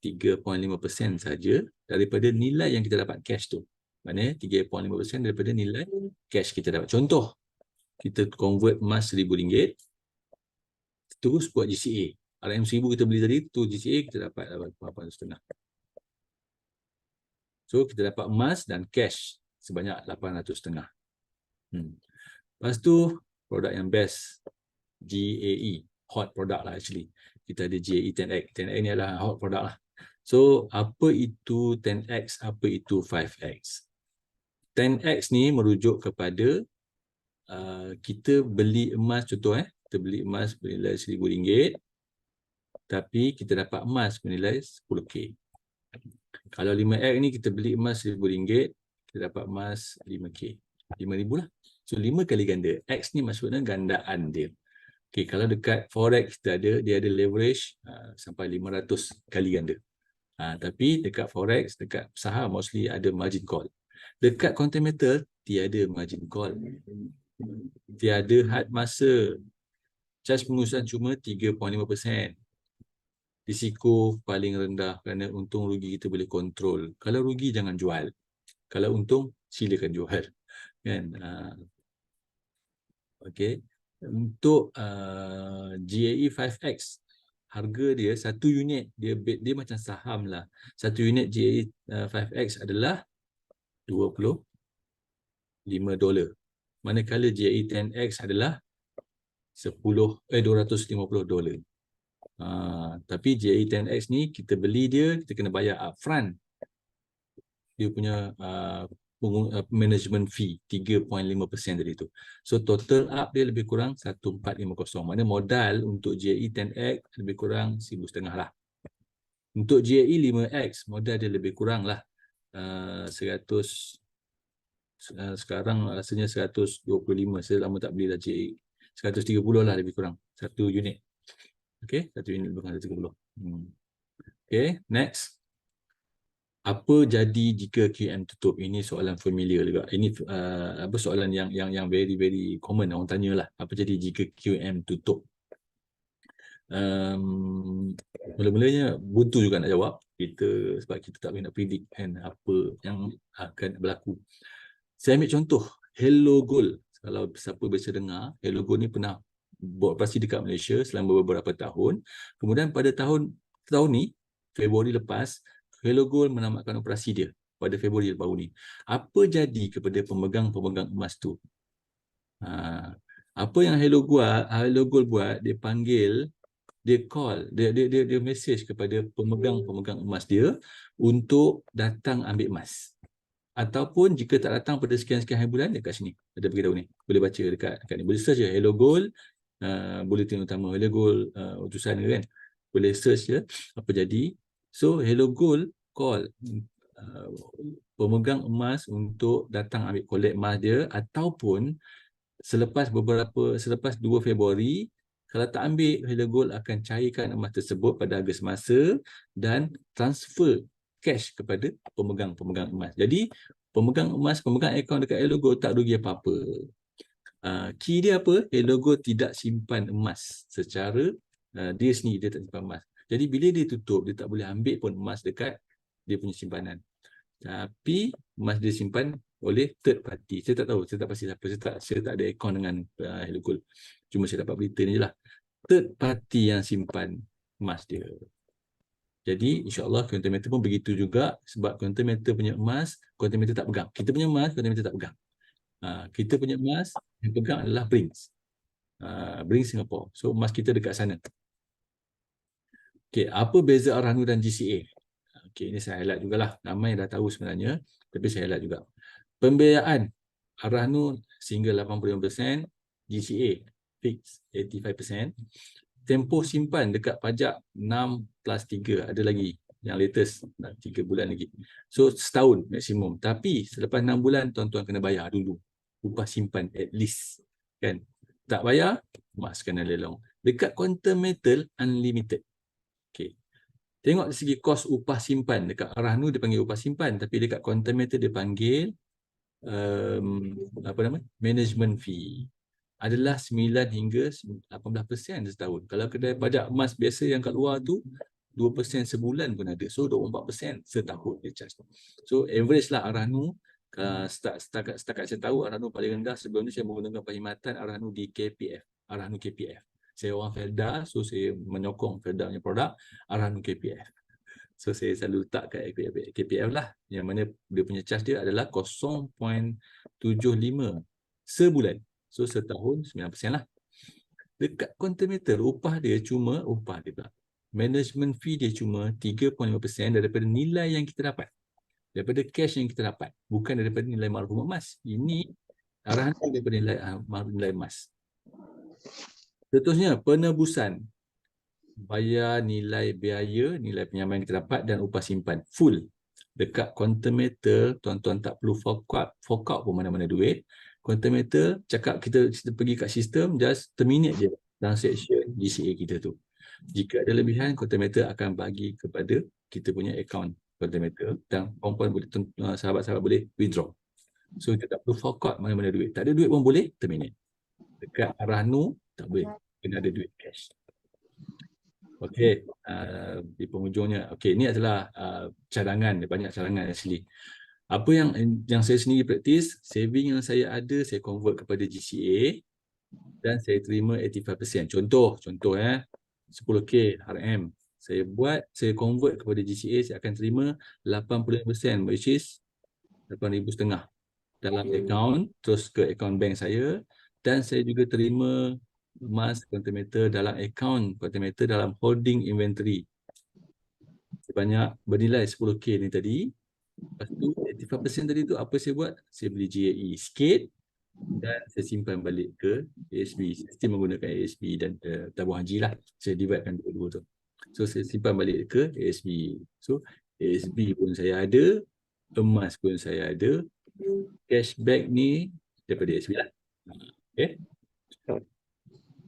3.5% saja daripada nilai yang kita dapat cash tu. Maknanya 3.5% daripada nilai cash kita dapat. Contoh, kita convert emas RM1,000, terus buat GCA. RM1,000 kita beli tadi, tu GCA kita dapat 8.5. So kita dapat emas dan cash sebanyak 800.5. Lepas tu produk yang best, GAE, hot product lah actually. Kita ada GAE 10X. 10X ni adalah hot product lah. So apa itu 10X, apa itu 5X? 10X ni merujuk kepada kita beli emas, contoh kita beli emas bernilai RM1,000, tapi kita dapat emas bernilai RM10K. Kalau 5X ni kita beli emas RM1,000, kita dapat emas RM5K. 5,000 lah. So 5 kali ganda. X ni maksudnya gandaan dia. Okay, kalau dekat forex dia ada leverage sampai 500 kali ganda. Tapi dekat forex, dekat saham mostly ada margin call. Dekat contact metal tiada margin call. Tiada had masa. Charge pengurusan cuma 3.5%. Risiko paling rendah kerana untung rugi kita boleh kontrol. Kalau rugi jangan jual. Kalau untung silakan jual. Kan? Okey. Untuk GAE 5X, harga dia satu unit, dia macam saham lah. Satu unit GAE 5X adalah $25. Manakala GAE 10X adalah $250. Tapi GAE 10X ni kita beli dia, kita kena bayar upfront. Dia punya management fee 3.5% tadi tu. So total up dia lebih kurang 1450. Maknanya modal untuk GAE 10X lebih kurang 1,500 lah. Untuk GAE 5X modal dia lebih kurang lah 100, sekarang rasanya 125. Saya lama tak beli lah GAE. 130 lah lebih kurang satu unit. Okey, satu unit lebih kurang 130. Okey, next. Apa jadi jika QM tutup? Ini soalan familiar juga. Ini soalan yang very very common orang tanyalah. Apa jadi jika QM tutup? Mula-mulanya buntu juga nak jawab. Sebab kita tak boleh nak predict kan apa yang akan berlaku. Saya ambil contoh Hello Gold. Kalau siapa biasa dengar, Hello Gold ni pernah buat operasi dekat Malaysia selama beberapa tahun. Kemudian pada tahun ni, Februari lepas, Hello Gold menamatkan operasi dia pada Februari baru ni. Apa jadi kepada pemegang-pemegang emas tu? Apa yang Hello Gold buat, dia panggil, dia call, dia message kepada pemegang-pemegang emas dia untuk datang ambil emas. Ataupun jika tak datang pada sekian-sekian hari bulan, dekat sini ada beritahu ni. Boleh baca dekat ni. Boleh search je Hello Gold, bulletin utama Hello Gold utusan kan. Boleh search je apa jadi. So Hello Gold call pemegang emas untuk datang ambil collect emas dia, ataupun selepas 2 Februari kalau tak ambil, Hello Gold akan cairkan emas tersebut pada harga semasa dan transfer cash kepada pemegang-pemegang emas. Jadi pemegang emas, pemegang akaun dekat Hello Gold tak rugi apa-apa. Key dia apa? Hello Gold tidak simpan emas secara dia sendiri, dia tak simpan emas. Jadi bila dia tutup, dia tak boleh ambil pun emas dekat dia punya simpanan. Tapi emas dia simpan oleh third party. Saya tak tahu, saya tak pasti siapa. Saya tak ada akaun dengan Hello Gold. Cuma saya dapat berita ni je lah. Third party yang simpan emas dia. Jadi insyaAllah Quantum Metal pun begitu juga, sebab Quantum Metal punya emas, Quantum Metal tak pegang. Kita punya emas, Quantum Metal tak pegang. Kita punya emas yang pegang adalah Brinks. Brinks Singapore. So emas kita dekat sana. Okay, apa beza Arhanu dan GCA? Okay, ini saya highlight jugalah. Ramai dah tahu sebenarnya, tapi saya highlight juga. Pembiayaan Arhanu single 85%, GCA fix 85%. Tempoh simpan dekat pajak 6+3, ada lagi yang latest 3 bulan lagi. So setahun maksimum. Tapi selepas 6 bulan tuan-tuan kena bayar dulu upah simpan at least, kan? Tak bayar, emas kena lelong. Dekat Quantum Metal unlimited. Okey. Tengok dari segi kos upah simpan. Dekat Arhanu dia panggil upah simpan, tapi dekat Quantum Metal dia panggil management fee. Adalah 9 hingga 18% setahun. Kalau kedai pajak emas biasa yang kat luar tu 2% sebulan pun ada. So 24% setahun dia charge. So average lah Arhanu, setakat saya tahu Arhanu paling rendah. Sebelum ni saya menggunakan perkhidmatan Arhanu di KPF. Arhanu KPF. Saya orang Felda, so saya menyokong Felda punya produk Arhanu KPF. So saya selalu letak kat KPF lah, yang mana dia punya charge dia adalah 0.75 sebulan. So setahun 9% lah. Dekat quantum meter, upah dia pula. Management fee dia cuma 3.5% daripada nilai yang kita dapat. Daripada cash yang kita dapat. Bukan daripada nilai marhum emas. Ini arahan daripada nilai emas. Seterusnya, penebusan. Bayar nilai biaya, nilai penyambahan yang kita dapat dan upah simpan. Full. Dekat quantum meter, tuan-tuan tak perlu fork out pun mana-mana duit. Quantum meter, cakap kita pergi kat sistem, just terminate je transaction GCA kita tu. Jika ada lebihan, quantum meter akan bagi kepada kita punya account quantum meter dan perempuan boleh, sahabat-sahabat boleh withdraw. So kita tak perlu fork out mana-mana duit. Tak ada duit pun boleh terminate. Dekat arah no, tak boleh. Kena ada duit cash. Okey, di penghujungnya. Okey, ini adalah cadangan, banyak cadangan actually. Apa yang saya sendiri praktis, saving yang saya ada, saya convert kepada GCA dan saya terima 85%. Contoh 10K RM. Saya convert kepada GCA, saya akan terima 85%, which is 8,500 dalam akaun, terus ke akaun bank saya, dan saya juga terima emas quantum meter dalam akaun quantum meter dalam holding inventory sebanyak bernilai 10K ni tadi. Lepas tu 85% tadi tu apa saya buat? Saya beli GAE sikit dan saya simpan balik ke ASB. Saya mesti menggunakan ASB dan tabung haji lah. Saya dividekan dua-dua tu. So saya simpan balik ke ASB. So ASB pun saya ada, emas pun saya ada, cashback ni daripada ASB lah. Okay.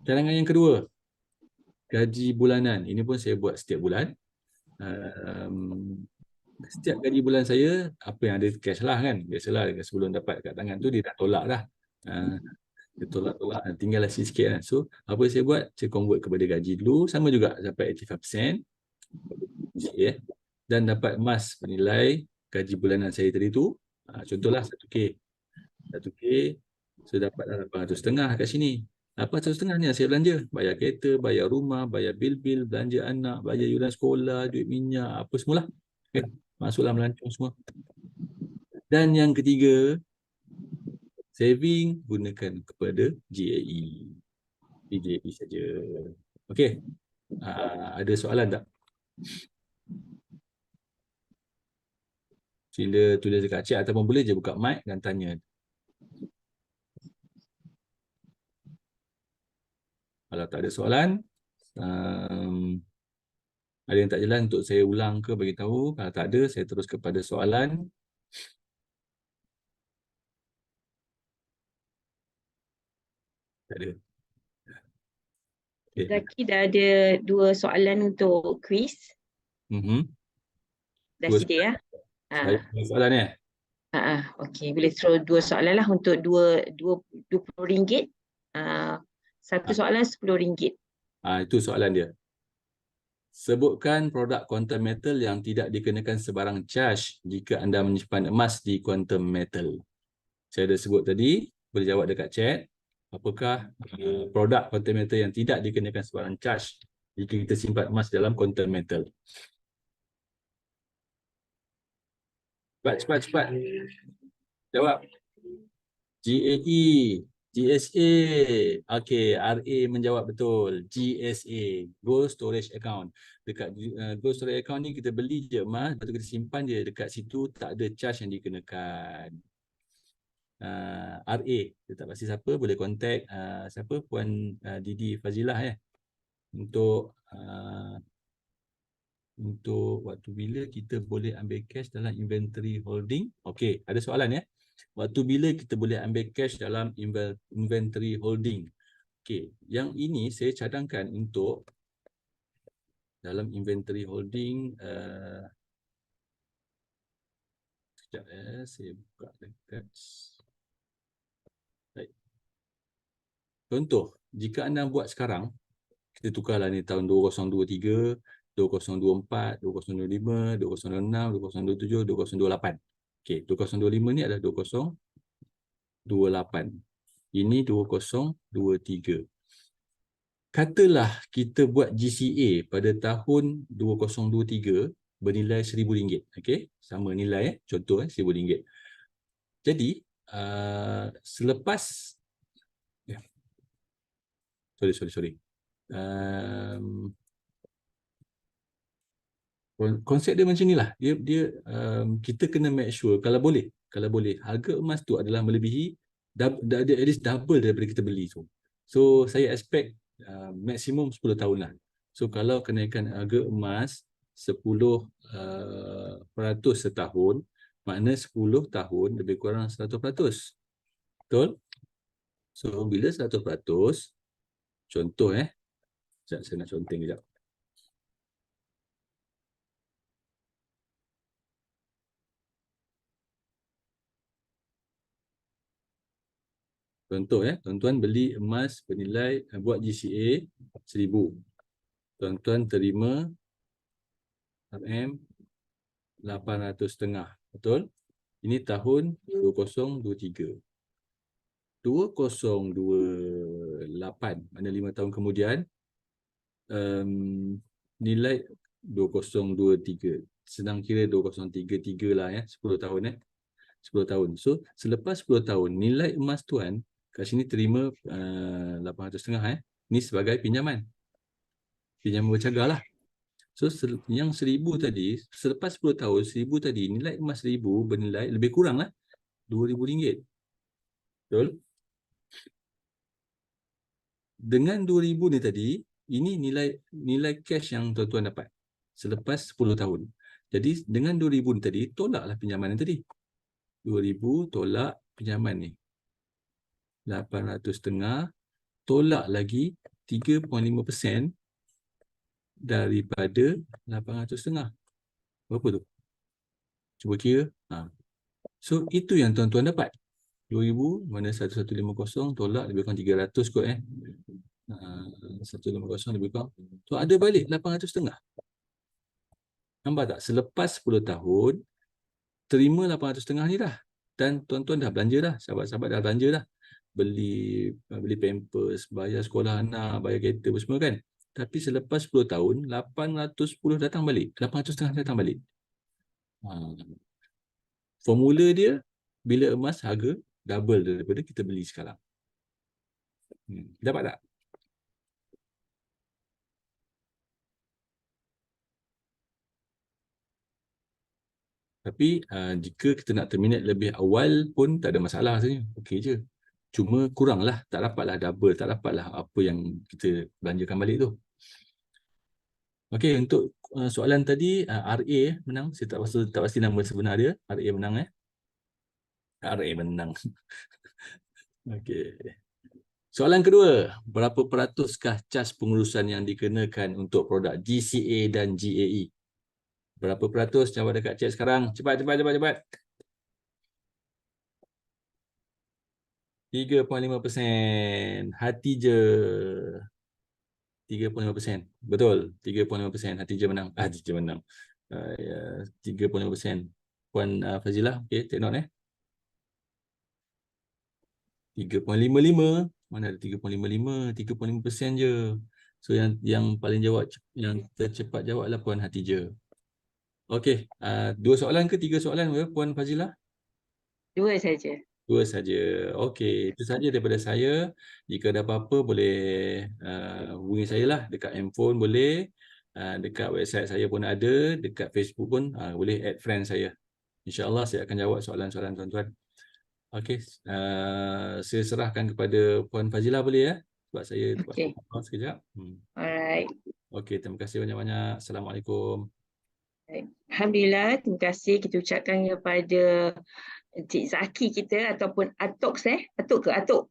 Cadangan yang kedua, gaji bulanan. Ini pun saya buat setiap bulan. Setiap gaji bulan saya, apa yang ada cash lah kan. Biasalah sebelum dapat kat tangan tu, dia dah tolak dah. Dia tolak-tolak, tinggal sikit kan. So, apa saya buat? Saya convert kepada gaji dulu. Sama juga dapat 85%. Dan dapat emas bernilai gaji bulanan saya tadi tu. Contohlah 1K. 1K, saya dapat 850 kat sini. 850 ni saya belanja. Bayar kereta, bayar rumah, bayar bil-bil, belanja anak, bayar yuran sekolah, duit minyak, apa semualah. Okay. Masuklah melancong semua. Dan yang ketiga, saving gunakan kepada GAE. GAE saja. Okey. Ada soalan tak? Sila tulis dekat chat ataupun boleh je buka mic dan tanya. Kalau tak ada soalan, ada yang tak jelas untuk saya ulang ke bagi tahu. Kalau tak ada, saya terus kepada soalan. Tak ada. Okay. Zaki dah ada 2 soalan untuk kuis. Dah sedia ya? Saya ada soalan ya? Okey, boleh throw 2 soalan lah untuk RM20. Satu soalan RM10. Itu soalan dia. Sebutkan produk quantum metal yang tidak dikenakan sebarang charge jika anda menyimpan emas di quantum metal. Saya dah sebut tadi, boleh jawab dekat chat. Apakah produk quantum metal yang tidak dikenakan sebarang charge jika kita simpan emas dalam quantum metal? Cepat. Jawab. GAE, GSA. Okey, RA menjawab betul. GSA, Gold Storage Account. Dekat Gold Storage Account ni kita beli je emas, lepas tu kita simpan je dekat situ, tak ada charge yang dikenakan. RA, dia tak pasti siapa, boleh contact siapa, Puan Didi Fazilah untuk waktu bila kita boleh ambil cash dalam inventory holding. Okey, ada soalan ya. Waktu bila kita boleh ambil cash dalam inventory holding. Okey, yang ini saya cadangkan untuk dalam inventory holding. Sekejap saya buka dekat. Baik. Contoh, jika anda buat sekarang, kita tukarlah ni tahun 2023, 2024, 2025, 2026, 2027, 2028. Okey, 2025 ni adalah 2028. Ini 2023. Katalah kita buat GCA pada tahun 2023 bernilai RM1,000. Okey, sama nilai contoh RM1,000. Jadi selepas sorry. Konsep dia macam ni lah. Dia kita kena make sure kalau boleh harga emas tu adalah melebihi at least double daripada kita beli tu. So saya expect maksimum 10 tahun lah. So kalau kenaikan harga emas 10% setahun, makna 10 tahun lebih kurang 100%. Betul? So bila 100%, contoh sekejap, saya nak conteng kejap. Contoh tuan-tuan beli emas bernilai buat GCA 1,000. Tuan-tuan terima RM800.5. Betul? Ini tahun 2023. 2028, mana 5 tahun kemudian, nilai 2023. Senang kira 2033 lah 10 tahun 10 tahun. So selepas 10 tahun nilai emas tuan kat sini terima 800.5 ni sebagai pinjaman bercagar lah. So yang 1,000 tadi, selepas 10 tahun 1,000 tadi, nilai emas 1,000 bernilai lebih kurang lah RM2,000. Betul? Dengan RM2,000 ni tadi, ini nilai cash yang tuan-tuan dapat selepas 10 tahun. Jadi dengan RM2,000 ni tadi, tolaklah pinjaman yang tadi. RM2,000 tolak pinjaman ni. 800.5 tolak lagi 3.5% daripada 800.5. Berapa tu? Cuba kira. So itu yang tuan-tuan dapat. 2,000 mana 1150 tolak lebih kurang 300 kot 150 lebih kurang. So ada balik 800.5. Nampak tak? Selepas 10 tahun terima 800.5 ni dah. Dan tuan-tuan dah belanja dah. Sahabat-sahabat dah belanja dah. Beli pampers, bayar sekolah anak, bayar kereta semua kan. Tapi selepas 10 tahun 810 datang balik. 800.5 datang balik. Formula dia bila emas harga double daripada kita beli sekarang. Dapat tak? Tapi jika kita nak terminate lebih awal pun tak ada masalah rasanya. Okey je. Cuma kuranglah, tak dapatlah double, tak dapatlah apa yang kita belanjakan balik tu. Okey, untuk soalan tadi RA menang. Saya tak pasti nama sebenar dia. RA menang RA menang. Okey. Soalan kedua, berapa peratuskah cas pengurusan yang dikenakan untuk produk GCA dan GAE? Berapa peratus? Jawab dekat chat sekarang. Cepat. 3.5%. Hati je. 3.5%. Betul. 3.5%. Hati je menang. Hati je menang. 3.5%. Puan Fazilah, okey, take note 3.55. Mana ada 3.55? 3.5% je. So yang paling yang tercepat jawablah Puan Hatijah. Okey, 2 soalan ke 3 soalan ke Puan Fazilah? 2 saja. 2 saja. Okey, itu saja daripada saya. Jika ada apa-apa boleh hubungi saya lah dekat handphone boleh, dekat website saya pun ada, dekat Facebook pun boleh add friend saya. InsyaAllah saya akan jawab soalan-soalan tuan-tuan. Okey, saya serahkan kepada Puan Fazilah boleh sebab saya terpaksa sekejap. Alright. Okey, terima kasih banyak-banyak. Assalamualaikum. Alhamdulillah, terima kasih kita ucapkan kepada Encik Zaki kita ataupun Atok Atok ke Atok?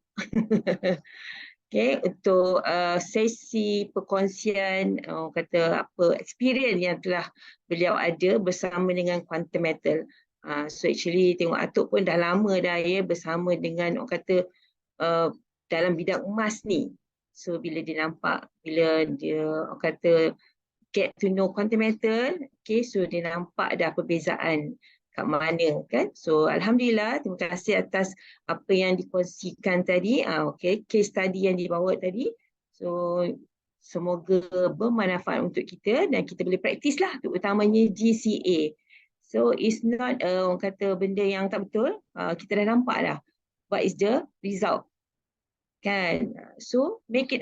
Okay, untuk sesi perkongsian kata apa experience yang telah beliau ada bersama dengan Quantum Metal. So actually tengok Atok pun dah lama dah bersama dengan orang kata dalam bidang emas ni. So bila dia orang kata get to know Quantum Metal, okay, so dia nampak dah perbezaan kat mana kan. So alhamdulillah, terima kasih atas apa yang dikongsikan tadi. Okay, case study yang dibawa tadi. So semoga bermanfaat untuk kita dan kita boleh praktis lah, terutamanya GCA. So it's not orang kata benda yang tak betul. Kita dah nampak dah what is the result, kan. So make it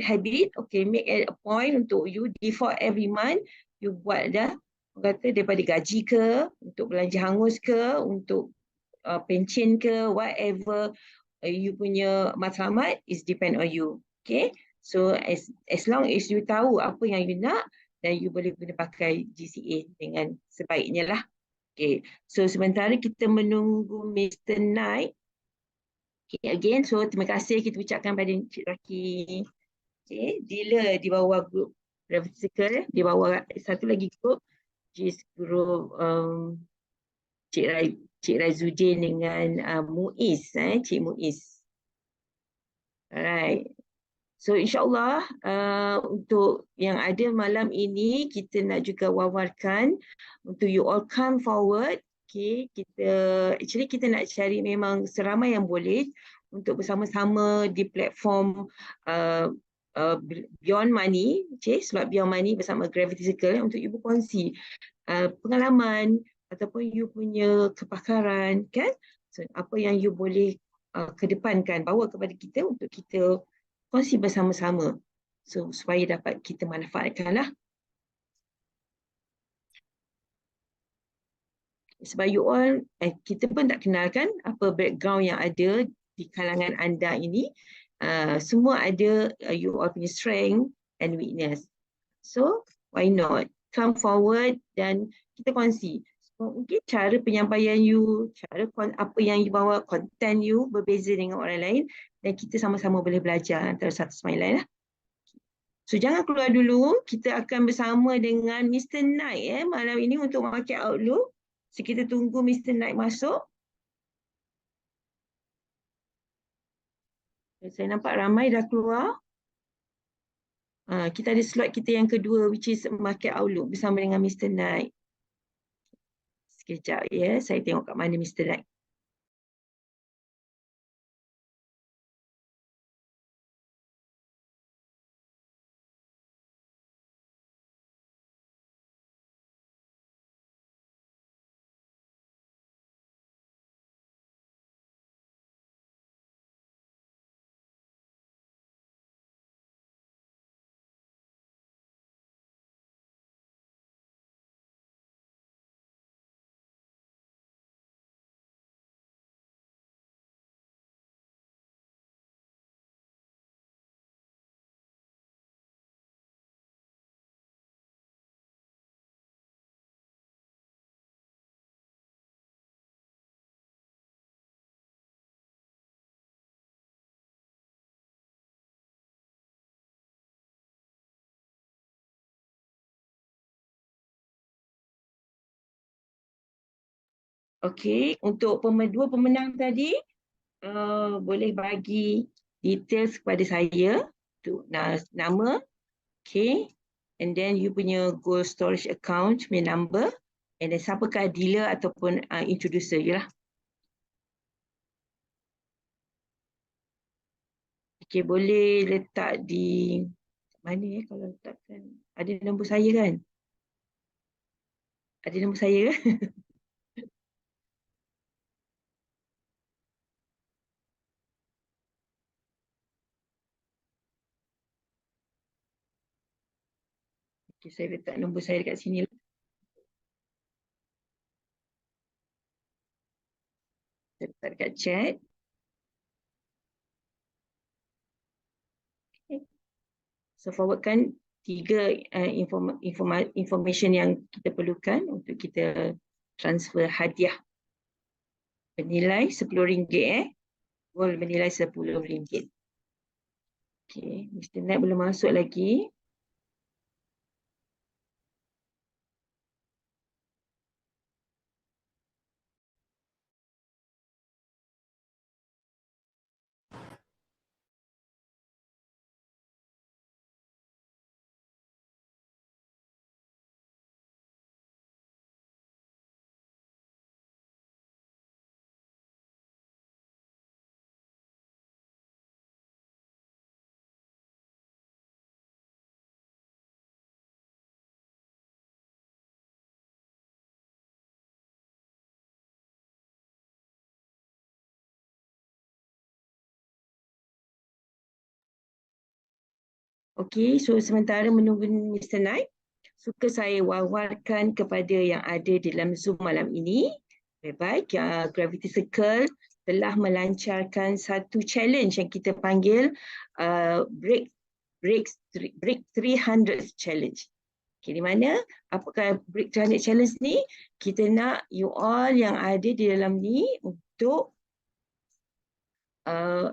habit. Okay, make it a point untuk you default every month you buat dah, orang kata daripada gaji ke, untuk belanja hangus ke, untuk pencen ke, whatever you punya matlamat is depend on you. Okay, so as long as you tahu apa yang you nak, dan you boleh guna pakai GCA dengan sebaiknya lah. Okay, so sementara kita menunggu Mr. Knight. Okay, again, so terima kasih kita ucapkan pada Encik Zaki. Okay, dealer di bawah grup Gravity Circle, di bawah satu lagi grup, which is grup Cik Raizudin dengan Muiz, Cik Muiz. Alright. So insyaAllah untuk yang ada malam ini, kita nak juga wawarkan untuk you all come forward. Okay, kita nak cari memang seramai yang boleh untuk bersama-sama di platform Beyond Money, Slot Beyond Money bersama Gravity Circle untuk you berkongsi pengalaman ataupun you punya kepakaran, kan? So, apa yang you boleh kedepankan, bawa kepada kita untuk kita kongsi bersama-sama, so supaya dapat kita manfaatkanlah. Sebab you all, kita pun tak kenalkan apa background yang ada di kalangan anda ini. Semua ada you all punya strength and weakness. So why not come forward dan kita kongsi. So, mungkin cara penyampaian you, cara apa yang you bawa, content you berbeza dengan orang lain, dan kita sama-sama boleh belajar antara satu sama lain lah. So jangan keluar dulu, kita akan bersama dengan Mr. Knight malam ini untuk market outlook. So kita tunggu Mr. Knight masuk. Saya nampak ramai dah keluar. Kita ada slot kita yang kedua, which is market outlook bersama dengan Mr. Knight. Sekejap ya, saya tengok kat mana Mr. Knight. Okey, untuk dua pemenang tadi, boleh bagi details kepada saya, untuk nama, okay, and then you punya gold storage account punya number, and then siapakah dealer ataupun introducer je lah. Okay, boleh letak di mana ya kalau letakkan, ada nombor saya kan? Ada nombor saya kan? Okay, saya letak nombor saya dekat sini lah. Saya letak dekat chat. Okay. So forwardkan 3 information yang kita perlukan untuk kita transfer hadiah bernilai RM10, gold bernilai RM10. Okay, Mr. Knight belum masuk lagi. Okey, so sementara menunggu Mr. Naik, suka saya wawarkan kepada yang ada di dalam Zoom malam ini. Baik, Gravity Circle telah melancarkan satu challenge yang kita panggil Break 300 Challenge. Okay, di mana apakah Break 300 Challenge ni? Kita nak you all yang ada di dalam ni untuk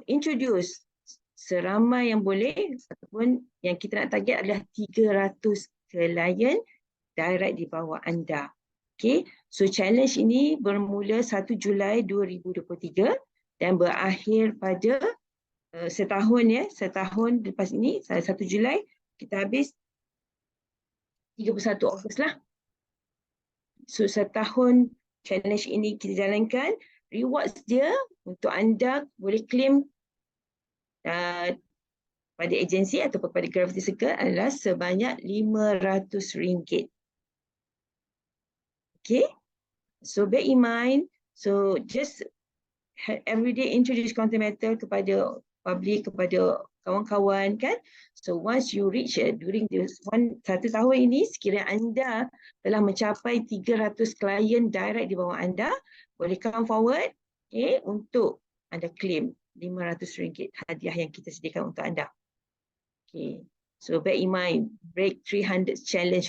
introduce seramai yang boleh, ataupun yang kita nak target adalah 300 klien direct di bawah anda. Okay, so challenge ini bermula 1 Julai 2023 dan berakhir pada setahun lepas ini, 1 Julai, kita habis 31 Ogos lah. So setahun challenge ini kita jalankan. Rewards dia untuk anda boleh claim pada agensi atau pada Gravity Circle adalah sebanyak RM500. Okay, so bear in mind, so just everyday introduce content matter kepada public, kepada kawan-kawan kan. So once you reach during this 1 tahun ini, sekiranya anda telah mencapai 300 klien direct di bawah anda, boleh come forward, okay, untuk anda claim RM500 hadiah yang kita sediakan untuk anda. Okay, so bear in mind, Break 300 Challenge